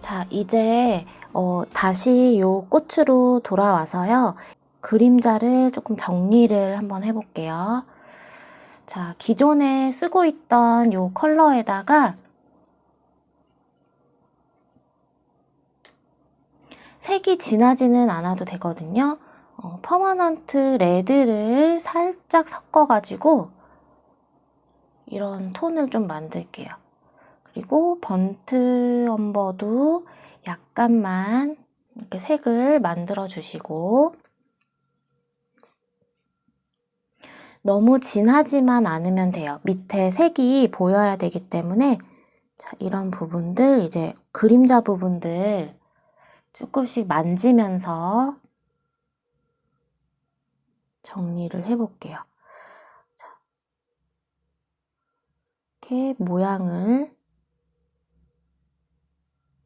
자, 이제 다시 요 꽃으로 돌아와서요. 그림자를 조금 정리를 한번 해볼게요. 자, 기존에 쓰고 있던 요 컬러에다가 색이 진하지는 않아도 되거든요. 퍼머넌트 레드를 살짝 섞어가지고 이런 톤을 좀 만들게요. 그리고 번트 엄버도 약간만 이렇게 색을 만들어 주시고, 너무 진하지만 않으면 돼요. 밑에 색이 보여야 되기 때문에. 자, 이런 부분들, 이제 그림자 부분들 조금씩 만지면서 정리를 해볼게요. 자, 이렇게 모양을,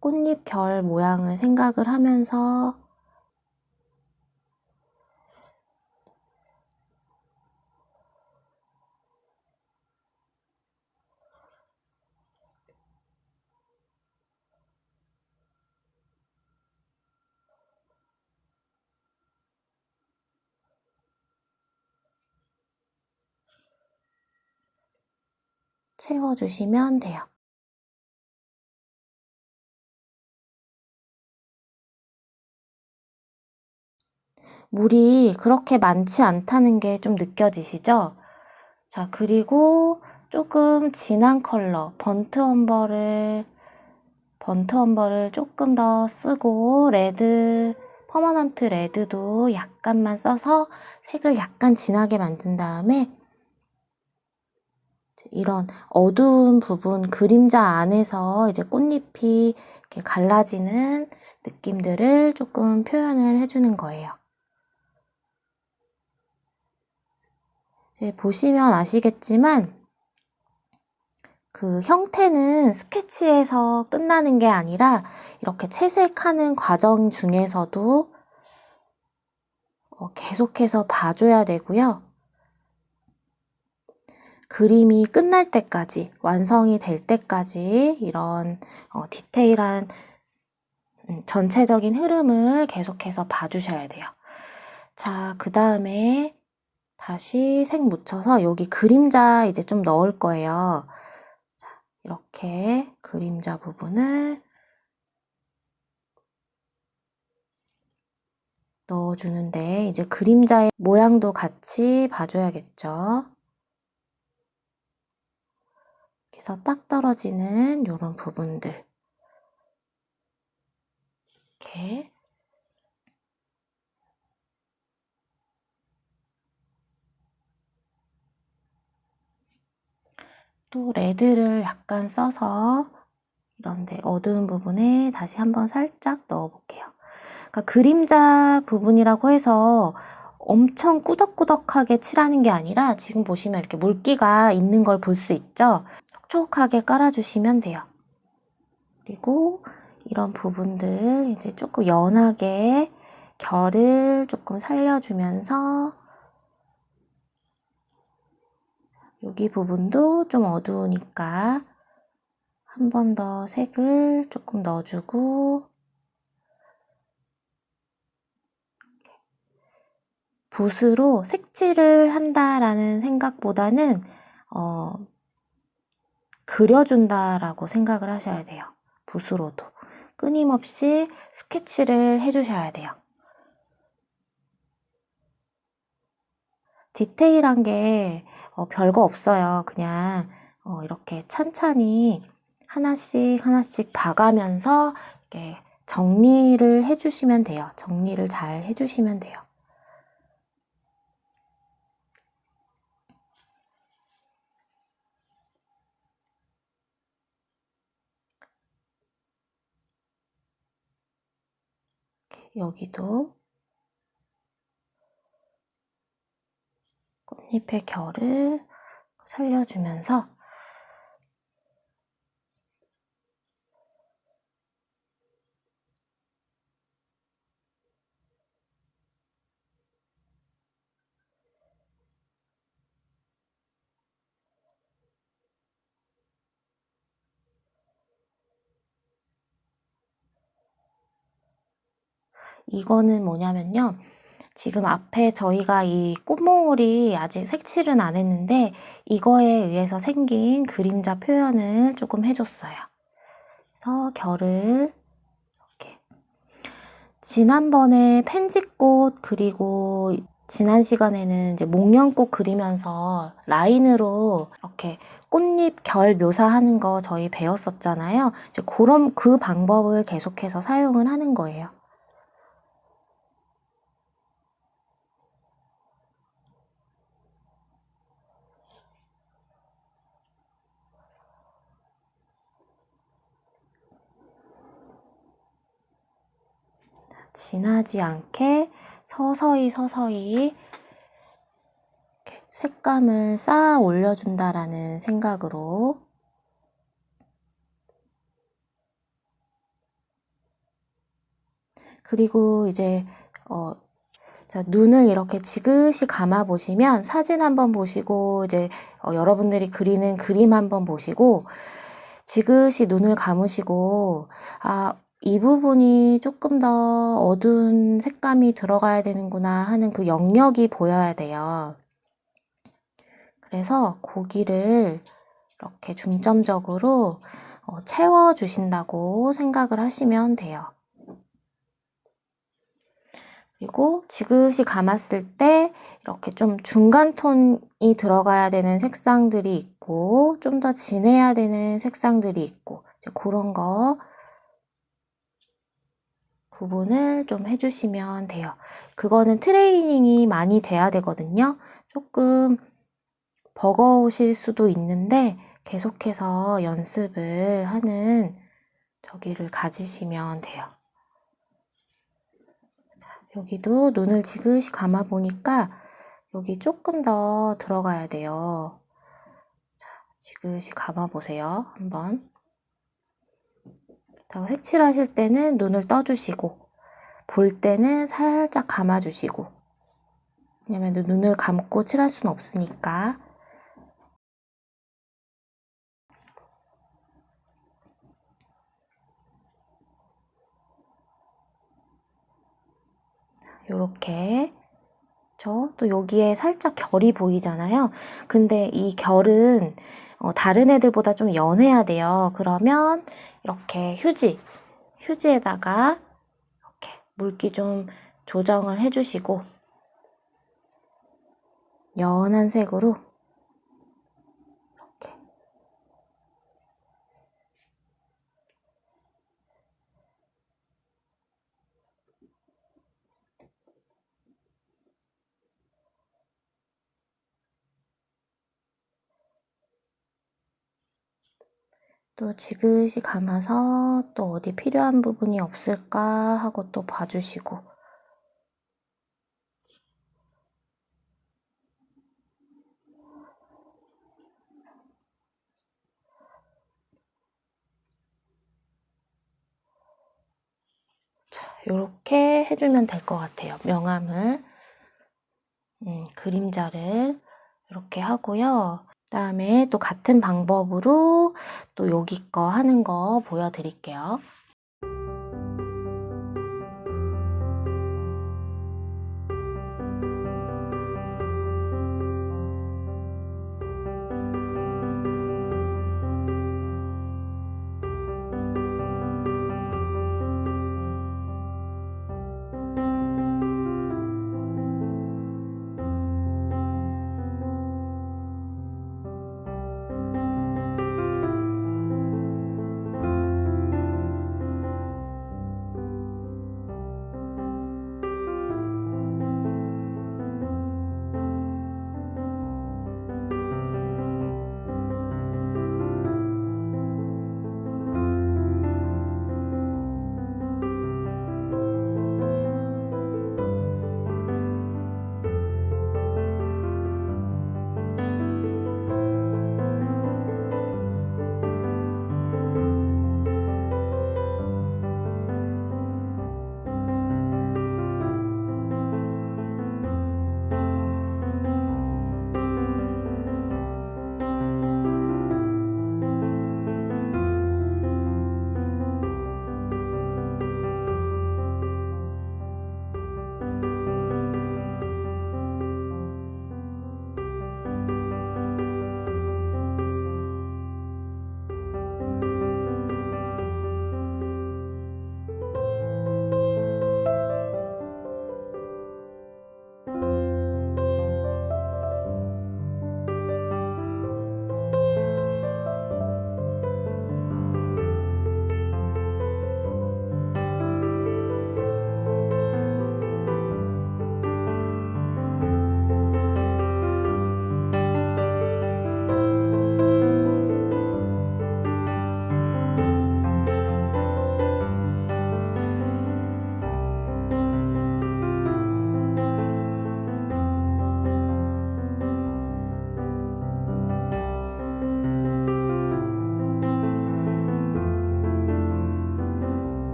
꽃잎 결 모양을 생각을 하면서 채워주시면 돼요. 물이 그렇게 많지 않다는 게 좀 느껴지시죠? 자, 그리고 조금 진한 컬러, 번트 엄버를 조금 더 쓰고, 퍼머넌트 레드도 약간만 써서 색을 약간 진하게 만든 다음에 이런 어두운 부분, 그림자 안에서 이제 꽃잎이 이렇게 갈라지는 느낌들을 조금 표현을 해주는 거예요. 이제 보시면 아시겠지만 그 형태는 스케치에서 끝나는 게 아니라 이렇게 채색하는 과정 중에서도 계속해서 봐줘야 되고요. 그림이 끝날 때까지, 완성이 될 때까지 이런 디테일한 전체적인 흐름을 계속해서 봐주셔야 돼요. 자, 그 다음에 다시 색 묻혀서 여기 그림자 이제 좀 넣을 거예요. 자, 이렇게 그림자 부분을 넣어주는데, 이제 그림자의 모양도 같이 봐줘야겠죠. 여기서 딱 떨어지는 이런 부분들 이렇게 또 레드를 약간 써서 이런데 어두운 부분에 다시 한번 살짝 넣어볼게요. 그러니까 그림자 부분이라고 해서 엄청 꾸덕꾸덕하게 칠하는 게 아니라 지금 보시면 이렇게 물기가 있는 걸 볼 수 있죠? 촉촉하게 깔아주시면 돼요. 그리고 이런 부분들 이제 조금 연하게 결을 조금 살려주면서 여기 부분도 좀 어두우니까 한 번 더 색을 조금 넣어주고, 붓으로 색칠을 한다라는 생각보다는 그려준다라고 생각을 하셔야 돼요. 붓으로도. 끊임없이 스케치를 해주셔야 돼요. 디테일한 게 별거 없어요. 그냥 이렇게 찬찬히 하나씩 하나씩 봐가면서 이렇게 정리를 해주시면 돼요. 정리를 잘 해주시면 돼요. 이렇게 여기도 꽃잎의 결을 살려주면서 이거는 뭐냐면요. 지금 앞에 저희가 이 꽃몽울이 아직 색칠은 안 했는데 이거에 의해서 생긴 그림자 표현을 조금 해줬어요. 그래서 결을 이렇게 지난번에 펜지꽃 그리고 지난 시간에는 이제 목련꽃 그리면서 라인으로 이렇게 꽃잎 결 묘사하는 거 저희 배웠었잖아요. 이제 그런 그 방법을 계속해서 사용을 하는 거예요. 진하지 않게 서서히 이렇게 색감을 쌓아 올려준다라는 생각으로 그리고 이제 자, 눈을 이렇게 지그시 감아 보시면 사진 한번 보시고 이제 여러분들이 그리는 그림 한번 보시고 지그시 눈을 감으시고 이 부분이 조금 더 어두운 색감이 들어가야 되는구나 하는 그 영역이 보여야 돼요. 그래서 고기를 이렇게 중점적으로 채워주신다고 생각을 하시면 돼요. 그리고 지그시 감았을 때 이렇게 좀 중간 톤이 들어가야 되는 색상들이 있고 좀 더 진해야 되는 색상들이 있고 이제 그런 거 구분을 좀 해주시면 돼요. 그거는 트레이닝이 많이 돼야 되거든요. 조금 버거우실 수도 있는데 계속해서 연습을 하는 저기를 가지시면 돼요. 여기도 눈을 지그시 감아 보니까 여기 조금 더 들어가야 돼요. 자, 지그시 감아 보세요. 한번. 색칠하실 때는 눈을 떠주시고 볼 때는 살짝 감아주시고 왜냐면 눈을 감고 칠할 수는 없으니까 요렇게 또 여기에 살짝 결이 보이잖아요. 근데 이 결은 다른 애들보다 좀 연해야 돼요. 그러면 이렇게 휴지에다가 이렇게 물기 좀 조정을 해주시고 연한 색으로 이렇게 또 지그시 감아서 또 어디 필요한 부분이 없을까 하고 또 봐주시고 자, 요렇게 해주면 될 것 같아요. 명암을 그림자를 이렇게 하고요. 그다음에 또 같은 방법으로 또 여기 거 하는 거 보여드릴게요.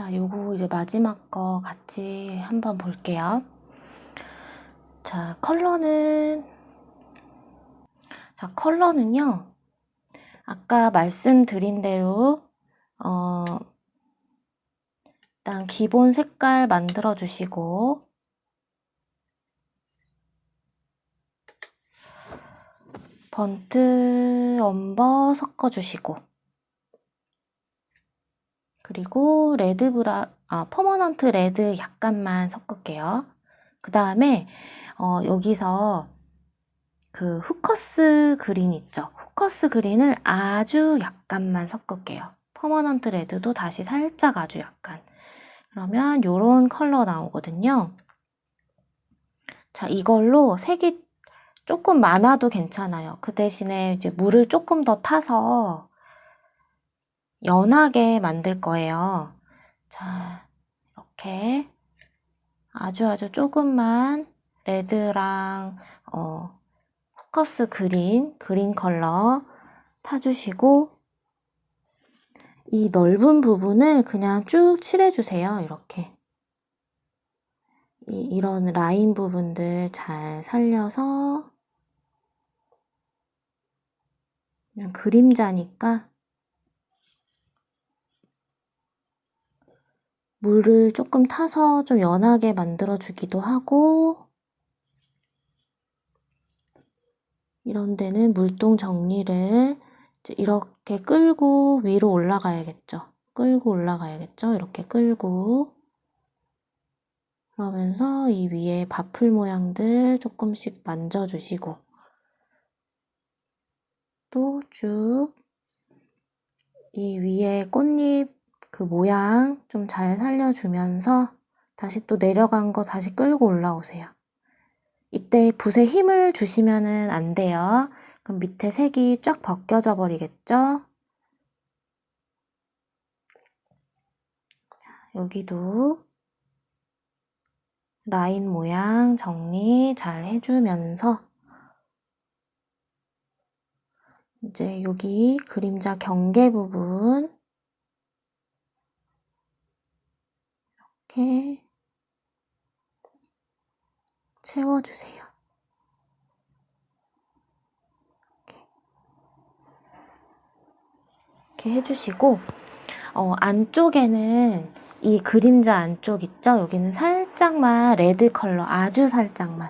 자, 요거 이제 마지막 거 같이 한번 볼게요. 자, 컬러는요, 아까 말씀드린 대로, 일단 기본 색깔 만들어 주시고, 번트 엄버 섞어 주시고, 그리고 퍼머넌트 레드 약간만 섞을게요. 그 다음에 여기서 그 후커스 그린 있죠? 후커스 그린을 아주 약간만 섞을게요. 퍼머넌트 레드도 다시 살짝 아주 약간. 그러면 요런 컬러 나오거든요. 자, 이걸로 색이 조금 많아도 괜찮아요. 그 대신에 이제 물을 조금 더 타서 연하게 만들 거예요. 자, 이렇게 아주 조금만 레드랑 포커스 그린 컬러 타주시고 이 넓은 부분을 그냥 쭉 칠해주세요. 이렇게 이런 라인 부분들 잘 살려서 그냥 그림자니까 물을 조금 타서 좀 연하게 만들어 주기도 하고 이런 데는 물동 정리를 이렇게 끌고 위로 올라가야겠죠. 이렇게 끌고 그러면서 이 위에 바풀 모양들 조금씩 만져주시고 또 쭉 이 위에 꽃잎 그 모양 좀 잘 살려주면서 다시 또 내려간 거 다시 끌고 올라오세요. 이때 붓에 힘을 주시면은 안 돼요. 그럼 밑에 색이 쫙 벗겨져 버리겠죠? 자, 여기도 라인 모양 정리 잘 해주면서 이제 여기 그림자 경계 부분 이렇게 채워주세요. 이렇게 해주시고 안쪽에는 이 그림자 안쪽 있죠? 여기는 살짝만 레드 컬러 아주 살짝만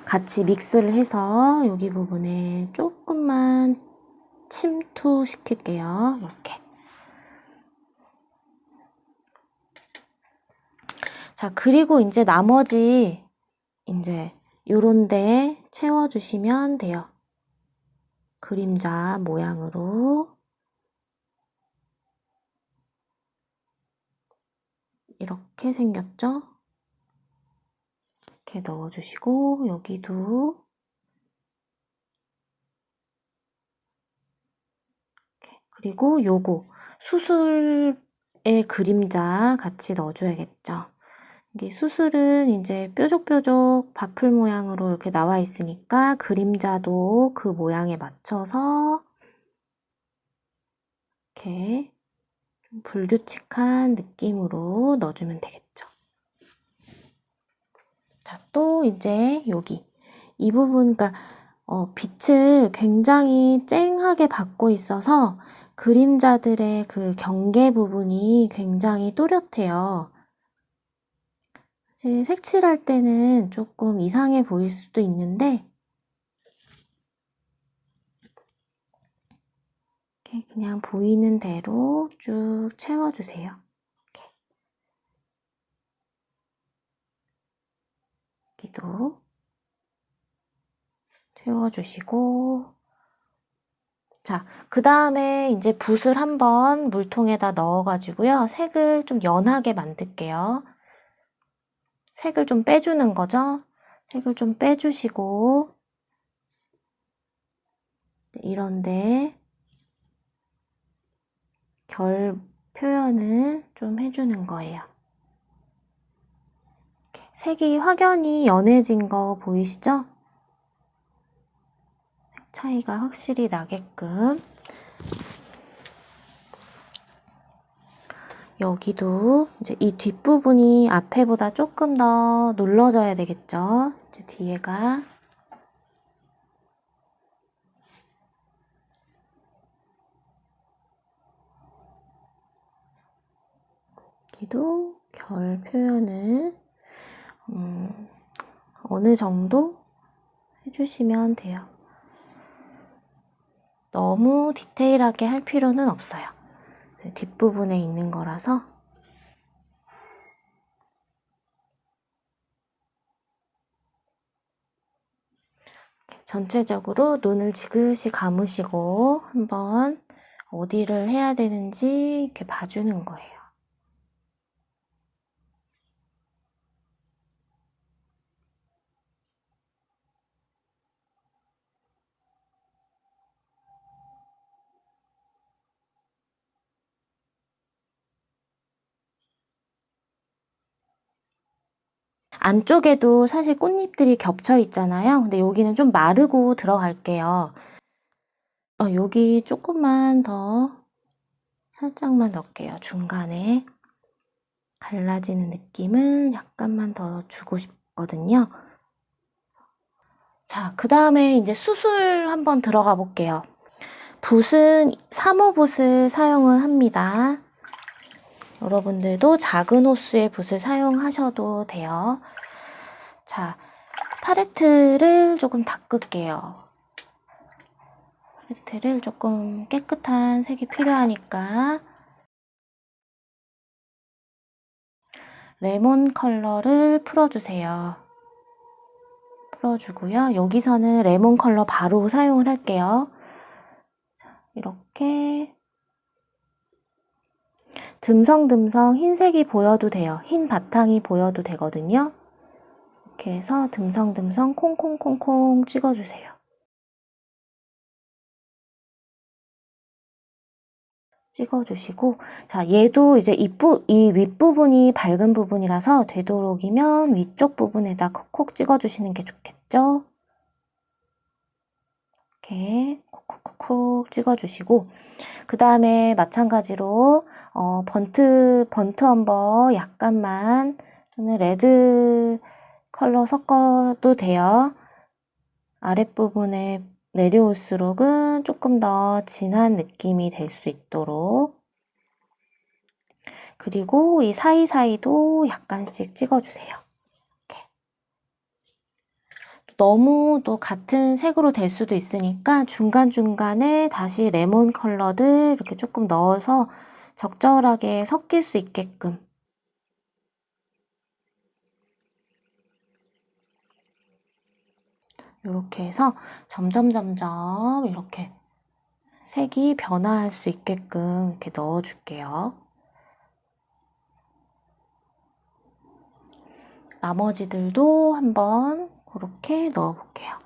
같이 믹스를 해서 여기 부분에 조금만 침투시킬게요. 이렇게. 자, 그리고 이제 나머지 이제 요런 데 채워주시면 돼요. 그림자 모양으로 이렇게 생겼죠? 이렇게 넣어주시고 여기도 이렇게. 그리고 요거 수술의 그림자 같이 넣어줘야겠죠? 이게 수술은 이제 뾰족뾰족 바풀 모양으로 이렇게 나와 있으니까 그림자도 그 모양에 맞춰서 이렇게 좀 불규칙한 느낌으로 넣어주면 되겠죠. 자, 또 이제 여기 이 부분, 그러니까 빛을 굉장히 쨍하게 받고 있어서 그림자들의 그 경계 부분이 굉장히 또렷해요. 사실 색칠할 때는 조금 이상해 보일 수도 있는데 이렇게 그냥 보이는 대로 쭉 채워주세요. 이렇게. 여기도 채워주시고 자, 그 다음에 이제 붓을 한번 물통에다 넣어가지고요. 색을 좀 연하게 만들게요. 색을 좀 빼주는 거죠. 색을 좀 빼주시고 이런데 결 표현을 좀 해주는 거예요. 이렇게. 색이 확연히 연해진 거 보이시죠? 색 차이가 확실히 나게끔 여기도 이제 이 뒷부분이 앞에보다 조금 더 눌러져야 되겠죠. 이제 뒤에가 여기도 결 표현을 어느 정도 해주시면 돼요. 너무 디테일하게 할 필요는 없어요. 뒷부분에 있는 거라서. 전체적으로 눈을 지그시 감으시고 한번 어디를 해야 되는지 이렇게 봐주는 거예요. 안쪽에도 사실 꽃잎들이 겹쳐 있잖아요. 근데 여기는 좀 마르고 들어갈게요. 여기 조금만 더 살짝만 넣을게요. 중간에 갈라지는 느낌을 약간만 더 주고 싶거든요. 자, 그 다음에 이제 수술 한번 들어가 볼게요. 붓은 3호 붓을 사용을 합니다. 여러분들도 작은 호수의 붓을 사용하셔도 돼요. 자, 팔레트를 조금 닦을게요. 팔레트를 조금 깨끗한 색이 필요하니까 레몬 컬러를 풀어주세요. 풀어주고요. 여기서는 레몬 컬러 바로 사용을 할게요. 자, 이렇게 듬성듬성 흰색이 보여도 돼요. 흰 바탕이 보여도 되거든요. 이렇게 해서 듬성듬성 콩콩콩콩 찍어주세요. 찍어주시고, 자, 얘도 이제 이 윗부분이 밝은 부분이라서 되도록이면 위쪽 부분에다 콕콕 찍어주시는 게 좋겠죠? 이렇게 콕콕콕콕 찍어주시고, 그 다음에 마찬가지로 번트 엄버 약간만, 저는 레드 컬러 섞어도 돼요. 아랫부분에 내려올수록은 조금 더 진한 느낌이 될 수 있도록. 그리고 이 사이사이도 약간씩 찍어주세요. 이렇게. 너무 또 같은 색으로 될 수도 있으니까 중간중간에 다시 레몬 컬러들 이렇게 조금 넣어서 적절하게 섞일 수 있게끔. 이렇게 해서 점점 이렇게 색이 변화할 수 있게끔 이렇게 넣어줄게요. 나머지들도 한번 그렇게 넣어볼게요.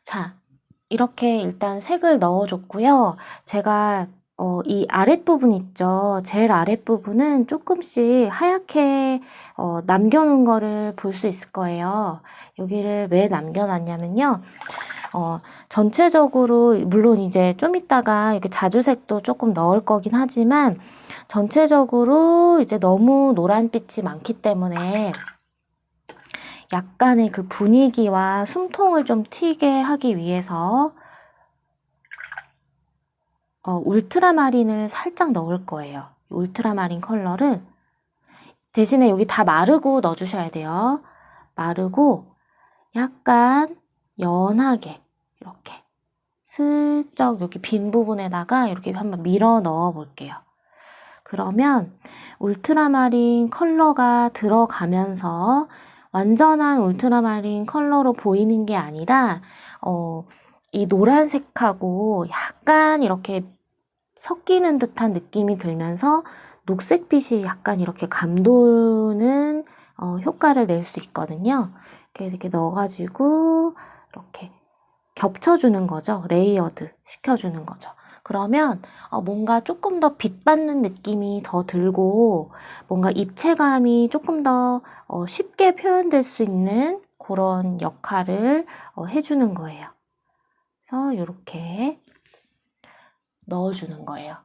자, 이렇게 일단 색을 넣어줬고요. 제가 이 아랫부분 있죠. 제일 아랫부분은 조금씩 하얗게 남겨놓은 거를 볼 수 있을 거예요. 여기를 왜 남겨놨냐면요. 전체적으로 물론 이제 좀 이따가 이렇게 자주색도 조금 넣을 거긴 하지만 전체적으로 이제 너무 노란빛이 많기 때문에 약간의 그 분위기와 숨통을 좀 튀게 하기 위해서 울트라마린을 살짝 넣을 거예요. 울트라마린 컬러를 대신에 여기 다 마르고 넣어주셔야 돼요. 마르고 약간 연하게 이렇게 슬쩍 여기 빈 부분에다가 이렇게 한번 밀어 넣어 볼게요. 그러면 울트라마린 컬러가 들어가면서 완전한 울트라마린 컬러로 보이는 게 아니라 이 노란색하고 약간 이렇게 섞이는 듯한 느낌이 들면서 녹색빛이 약간 이렇게 감도는 효과를 낼 수 있거든요. 이렇게 넣어가지고 이렇게 겹쳐주는 거죠. 레이어드 시켜주는 거죠. 그러면 뭔가 조금 더 빛받는 느낌이 더 들고 뭔가 입체감이 조금 더 쉽게 표현될 수 있는 그런 역할을 해주는 거예요. 그래서 이렇게 넣어주는 거예요.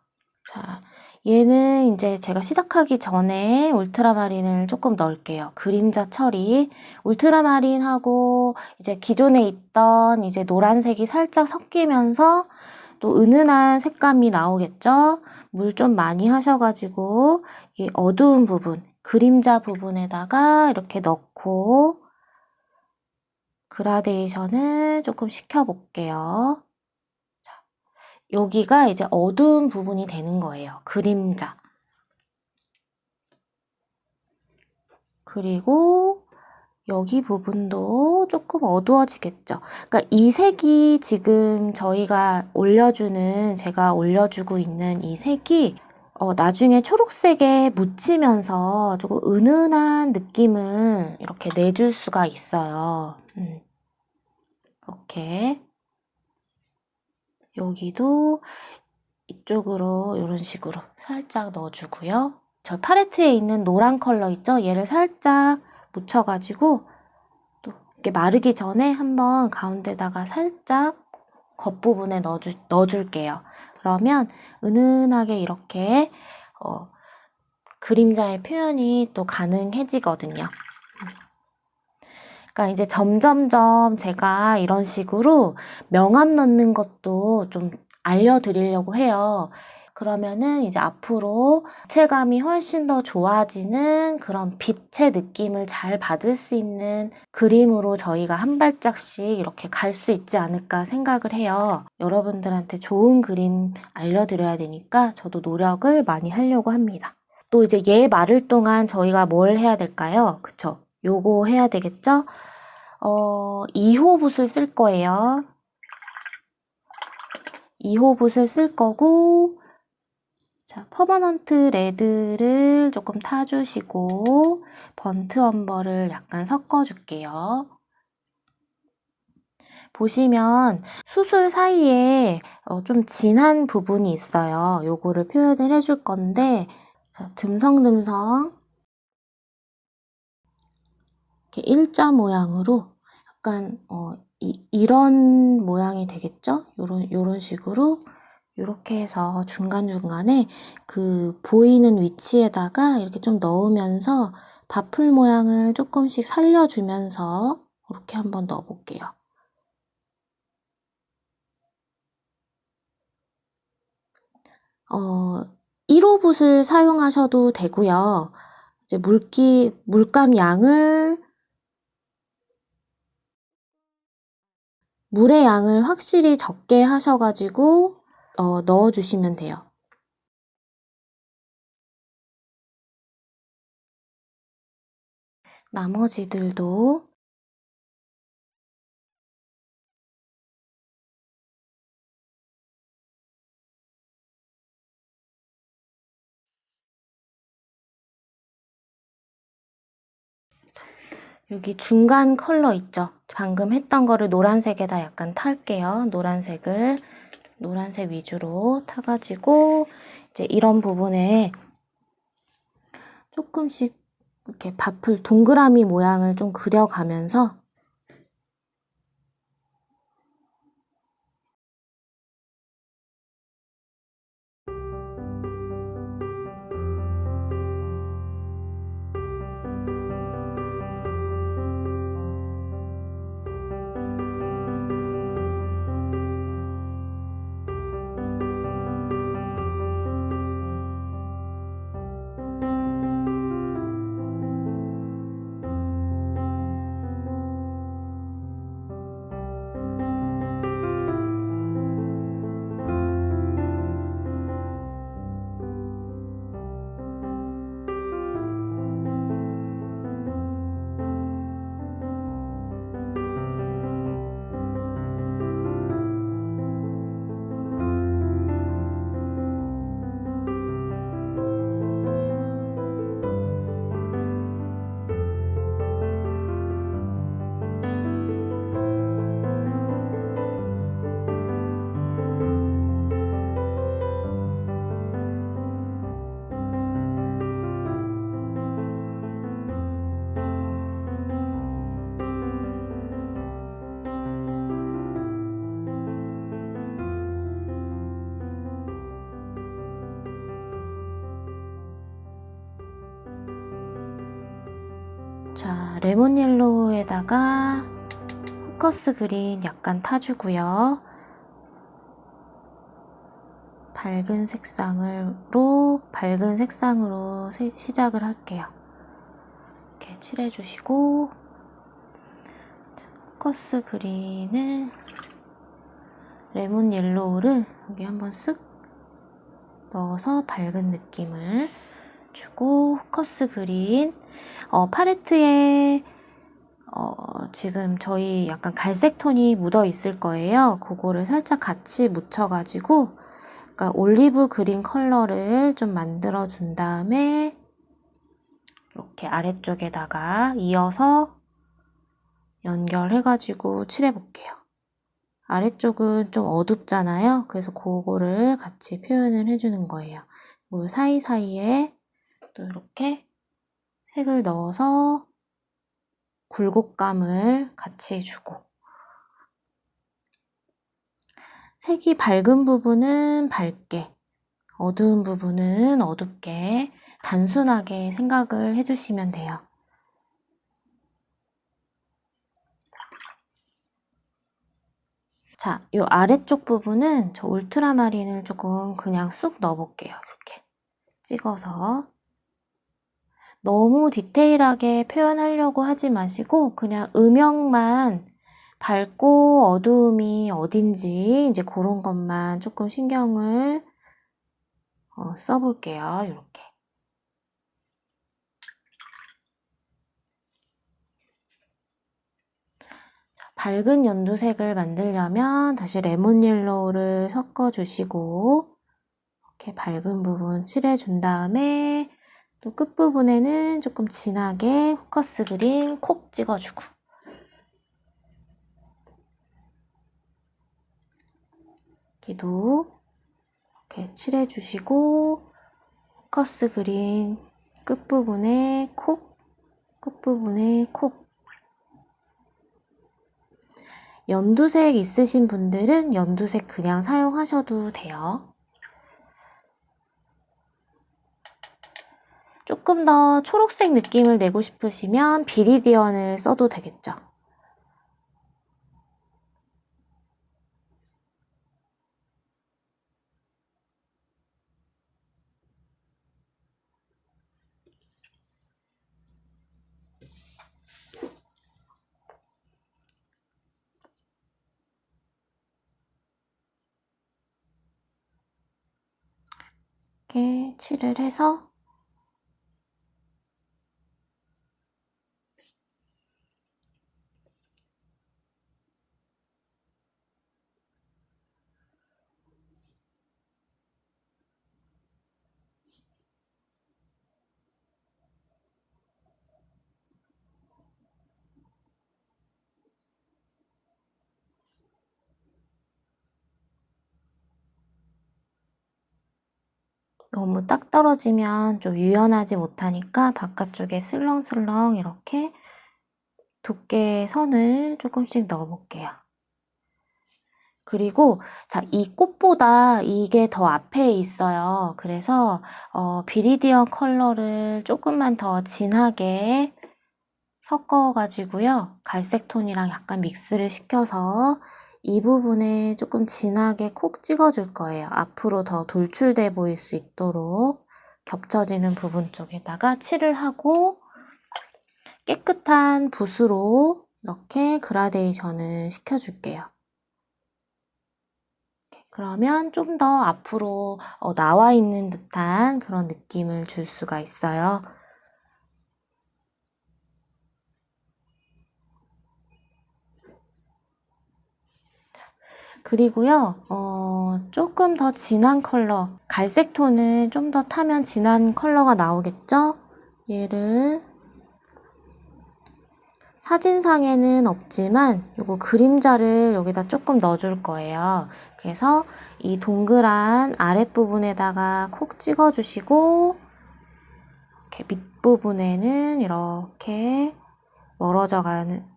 자, 얘는 이제 제가 시작하기 전에 울트라마린을 조금 넣을게요. 그림자 처리. 울트라마린하고 이제 기존에 있던 이제 노란색이 살짝 섞이면서 또 은은한 색감이 나오겠죠? 물 좀 많이 하셔가지고 이 어두운 부분, 그림자 부분에다가 이렇게 넣고 그라데이션을 조금 시켜볼게요. 여기가 이제 어두운 부분이 되는 거예요. 그림자. 그리고 여기 부분도 조금 어두워지겠죠. 그러니까 이 색이 지금 제가 올려주고 있는 이 색이 나중에 초록색에 묻히면서 조금 은은한 느낌을 이렇게 내줄 수가 있어요. 이렇게. 여기도 이쪽으로 이런 식으로 살짝 넣어주고요. 저 팔레트에 있는 노란 컬러 있죠? 얘를 살짝 묻혀가지고 또 이렇게 마르기 전에 한번 가운데다가 살짝 겉부분에 넣어줄게요. 그러면 은은하게 이렇게 그림자의 표현이 또 가능해지거든요. 그러니까 이제 점점점 제가 이런 식으로 명암 넣는 것도 좀 알려드리려고 해요. 그러면은 이제 앞으로 입체감이 훨씬 더 좋아지는 그런 빛의 느낌을 잘 받을 수 있는 그림으로 저희가 한 발짝씩 이렇게 갈 수 있지 않을까 생각을 해요. 여러분들한테 좋은 그림 알려드려야 되니까 저도 노력을 많이 하려고 합니다. 또 이제 얘 마를 동안 저희가 뭘 해야 될까요? 그쵸? 요거 해야 되겠죠? 2호 붓을 쓸 거예요. 2호 붓을 쓸 거고, 자, 퍼머넌트 레드를 조금 타주시고, 번트 엄버를 약간 섞어줄게요. 보시면 수술 사이에 좀 진한 부분이 있어요. 요거를 표현을 해줄 건데, 자, 듬성듬성 이렇게 일자 모양으로 약간 이런 모양이 되겠죠? 요런 식으로 이렇게 해서 중간중간에 그 보이는 위치에다가 이렇게 좀 넣으면서 바풀 모양을 조금씩 살려주면서 이렇게 한번 넣어볼게요. 1호 붓을 사용하셔도 되고요. 이제 물감 양을 물의 양을 확실히 적게 하셔가지고 넣어주시면 돼요. 나머지들도 여기 중간 컬러 있죠? 방금 했던 거를 노란색에다 약간 탈게요. 노란색 위주로 타가지고 이제 이런 부분에 조금씩 이렇게 바풀 동그라미 모양을 좀 그려가면서 자, 레몬 옐로우에다가 포커스 그린 약간 타주고요. 밝은 색상으로 시작을 할게요. 이렇게 칠해주시고, 포커스 그린을, 레몬 옐로우를 여기 한번 쓱 넣어서 밝은 느낌을 주고, 포커스 그린, 팔레트에 지금 저희 약간 갈색 톤이 묻어 있을 거예요. 그거를 살짝 같이 묻혀가지고, 그러니까 올리브 그린 컬러를 좀 만들어 준 다음에 이렇게 아래쪽에다가 이어서 연결해가지고 칠해볼게요. 아래쪽은 좀 어둡잖아요. 그래서 그거를 같이 표현을 해주는 거예요. 그 사이사이에 또 이렇게 색을 넣어서 굴곡감을 같이 주고, 색이 밝은 부분은 밝게, 어두운 부분은 어둡게 단순하게 생각을 해주시면 돼요. 자, 이 아래쪽 부분은 저 울트라마린을 조금 그냥 쑥 넣어볼게요. 이렇게 찍어서. 너무 디테일하게 표현하려고 하지 마시고 그냥 음영만 밝고 어두움이 어딘지 이제 그런 것만 조금 신경을 써볼게요. 이렇게. 밝은 연두색을 만들려면 다시 레몬 옐로우를 섞어주시고 이렇게 밝은 부분 칠해준 다음에 또 끝부분에는 조금 진하게 포커스 그린 콕 찍어주고, 여기도 이렇게 칠해주시고 포커스 그린 끝부분에 콕, 끝부분에 콕. 연두색 있으신 분들은 연두색 그냥 사용하셔도 돼요. 조금 더 초록색 느낌을 내고 싶으시면 비리디언을 써도 되겠죠. 이렇게 칠을 해서 너무 딱 떨어지면 좀 유연하지 못하니까 바깥쪽에 슬렁슬렁 이렇게 두께의 선을 조금씩 넣어볼게요. 그리고 자, 이 꽃보다 이게 더 앞에 있어요. 그래서 비리디언 컬러를 조금만 더 진하게 섞어가지고요. 갈색 톤이랑 약간 믹스를 시켜서 이 부분에 조금 진하게 콕 찍어줄 거예요. 앞으로 더 돌출돼 보일 수 있도록 겹쳐지는 부분 쪽에다가 칠을 하고 깨끗한 붓으로 이렇게 그라데이션을 시켜줄게요. 그러면 좀 더 앞으로 나와 있는 듯한 그런 느낌을 줄 수가 있어요. 그리고요, 조금 더 진한 컬러, 갈색 톤을 좀 더 타면 진한 컬러가 나오겠죠? 얘를 사진상에는 없지만 요거 그림자를 여기다 조금 넣어줄 거예요. 그래서 이 동그란 아랫부분에다가 콕 찍어주시고 이렇게 밑부분에는 이렇게 멀어져 가는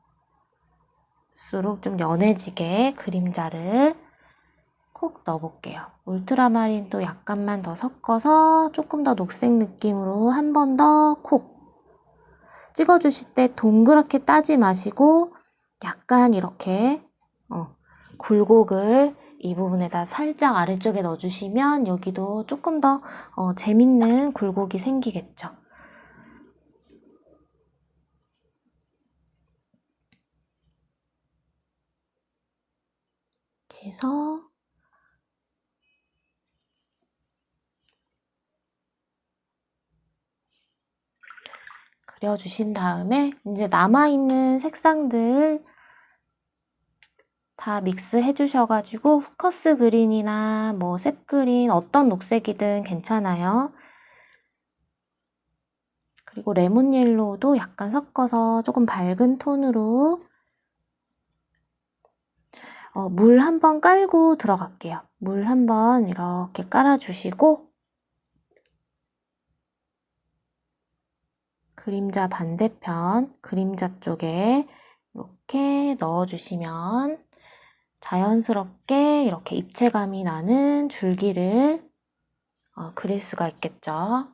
수록 좀 연해지게 그림자를 콕 넣어볼게요. 울트라마린도 약간만 더 섞어서 조금 더 녹색 느낌으로 한 번 더 콕. 찍어주실 때 동그랗게 따지 마시고 약간 이렇게 굴곡을 이 부분에다 살짝 아래쪽에 넣어주시면 여기도 조금 더 재밌는 굴곡이 생기겠죠. 이렇게 해서 그려주신 다음에 이제 남아있는 색상들 다 믹스해 주셔가지고 포커스 그린이나 뭐 셉 그린 어떤 녹색이든 괜찮아요. 그리고 레몬 옐로우도 약간 섞어서 조금 밝은 톤으로 물 한번 깔고 들어갈게요. 물 한번 이렇게 깔아주시고 그림자 반대편 그림자 쪽에 이렇게 넣어주시면 자연스럽게 이렇게 입체감이 나는 줄기를 그릴 수가 있겠죠.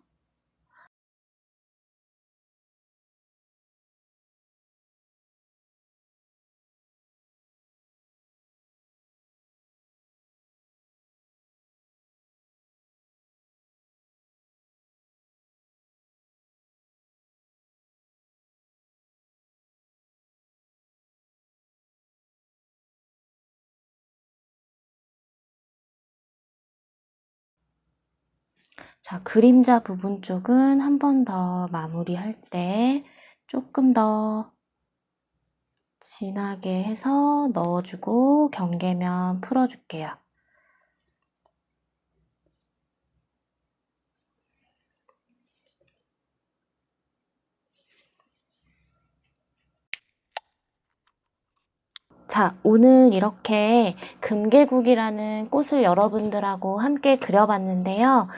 자, 그림자 부분 쪽은 한 번 더 마무리할 때 조금 더 진하게 해서 넣어주고 경계면 풀어줄게요. 자, 오늘 이렇게 금계국이라는 꽃을 여러분들하고 함께 그려봤는데요.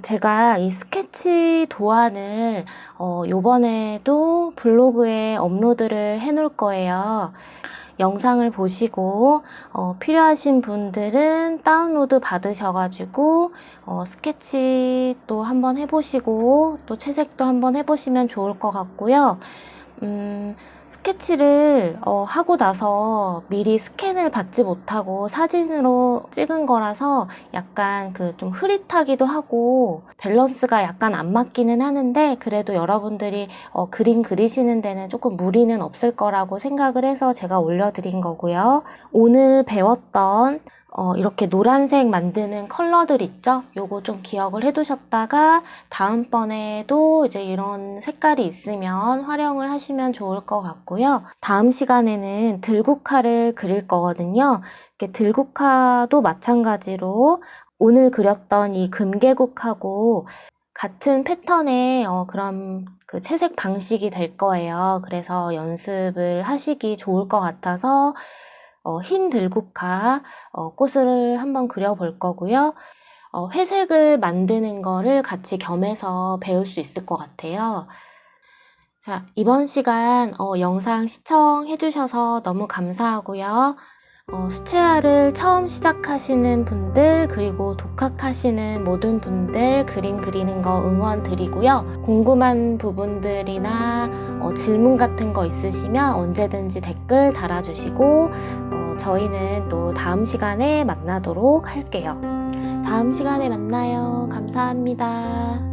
제가 이 스케치 도안을 요번에도 블로그에 업로드를 해 놓을 거예요. 영상을 보시고 필요하신 분들은 다운로드 받으셔가지고 스케치 또 한번 해보시고 또 채색도 한번 해보시면 좋을 것 같고요. 스케치를 하고 나서 미리 스캔을 받지 못하고 사진으로 찍은 거라서 약간 좀 흐릿하기도 하고 밸런스가 약간 안 맞기는 하는데 그래도 여러분들이 그림 그리시는 데는 조금 무리는 없을 거라고 생각을 해서 제가 올려드린 거고요. 오늘 배웠던 이렇게 노란색 만드는 컬러들 있죠? 요거 좀 기억을 해두셨다가 다음번에도 이제 이런 색깔이 있으면 활용을 하시면 좋을 것 같고요. 다음 시간에는 들국화를 그릴 거거든요. 이렇게 들국화도 마찬가지로 오늘 그렸던 이 금계국하고 같은 패턴의 그런 그 채색 방식이 될 거예요. 그래서 연습을 하시기 좋을 것 같아서 흰 들국화 꽃을 한번 그려볼 거고요. 회색을 만드는 거를 같이 겸해서 배울 수 있을 것 같아요. 자, 이번 시간 영상 시청해 주셔서 너무 감사하고요. 수채화를 처음 시작하시는 분들 그리고 독학하시는 모든 분들 그림 그리는 거 응원 드리고요. 궁금한 부분들이나 질문 같은 거 있으시면 언제든지 댓글 달아주시고 저희는 또 다음 시간에 만나도록 할게요. 다음 시간에 만나요. 감사합니다.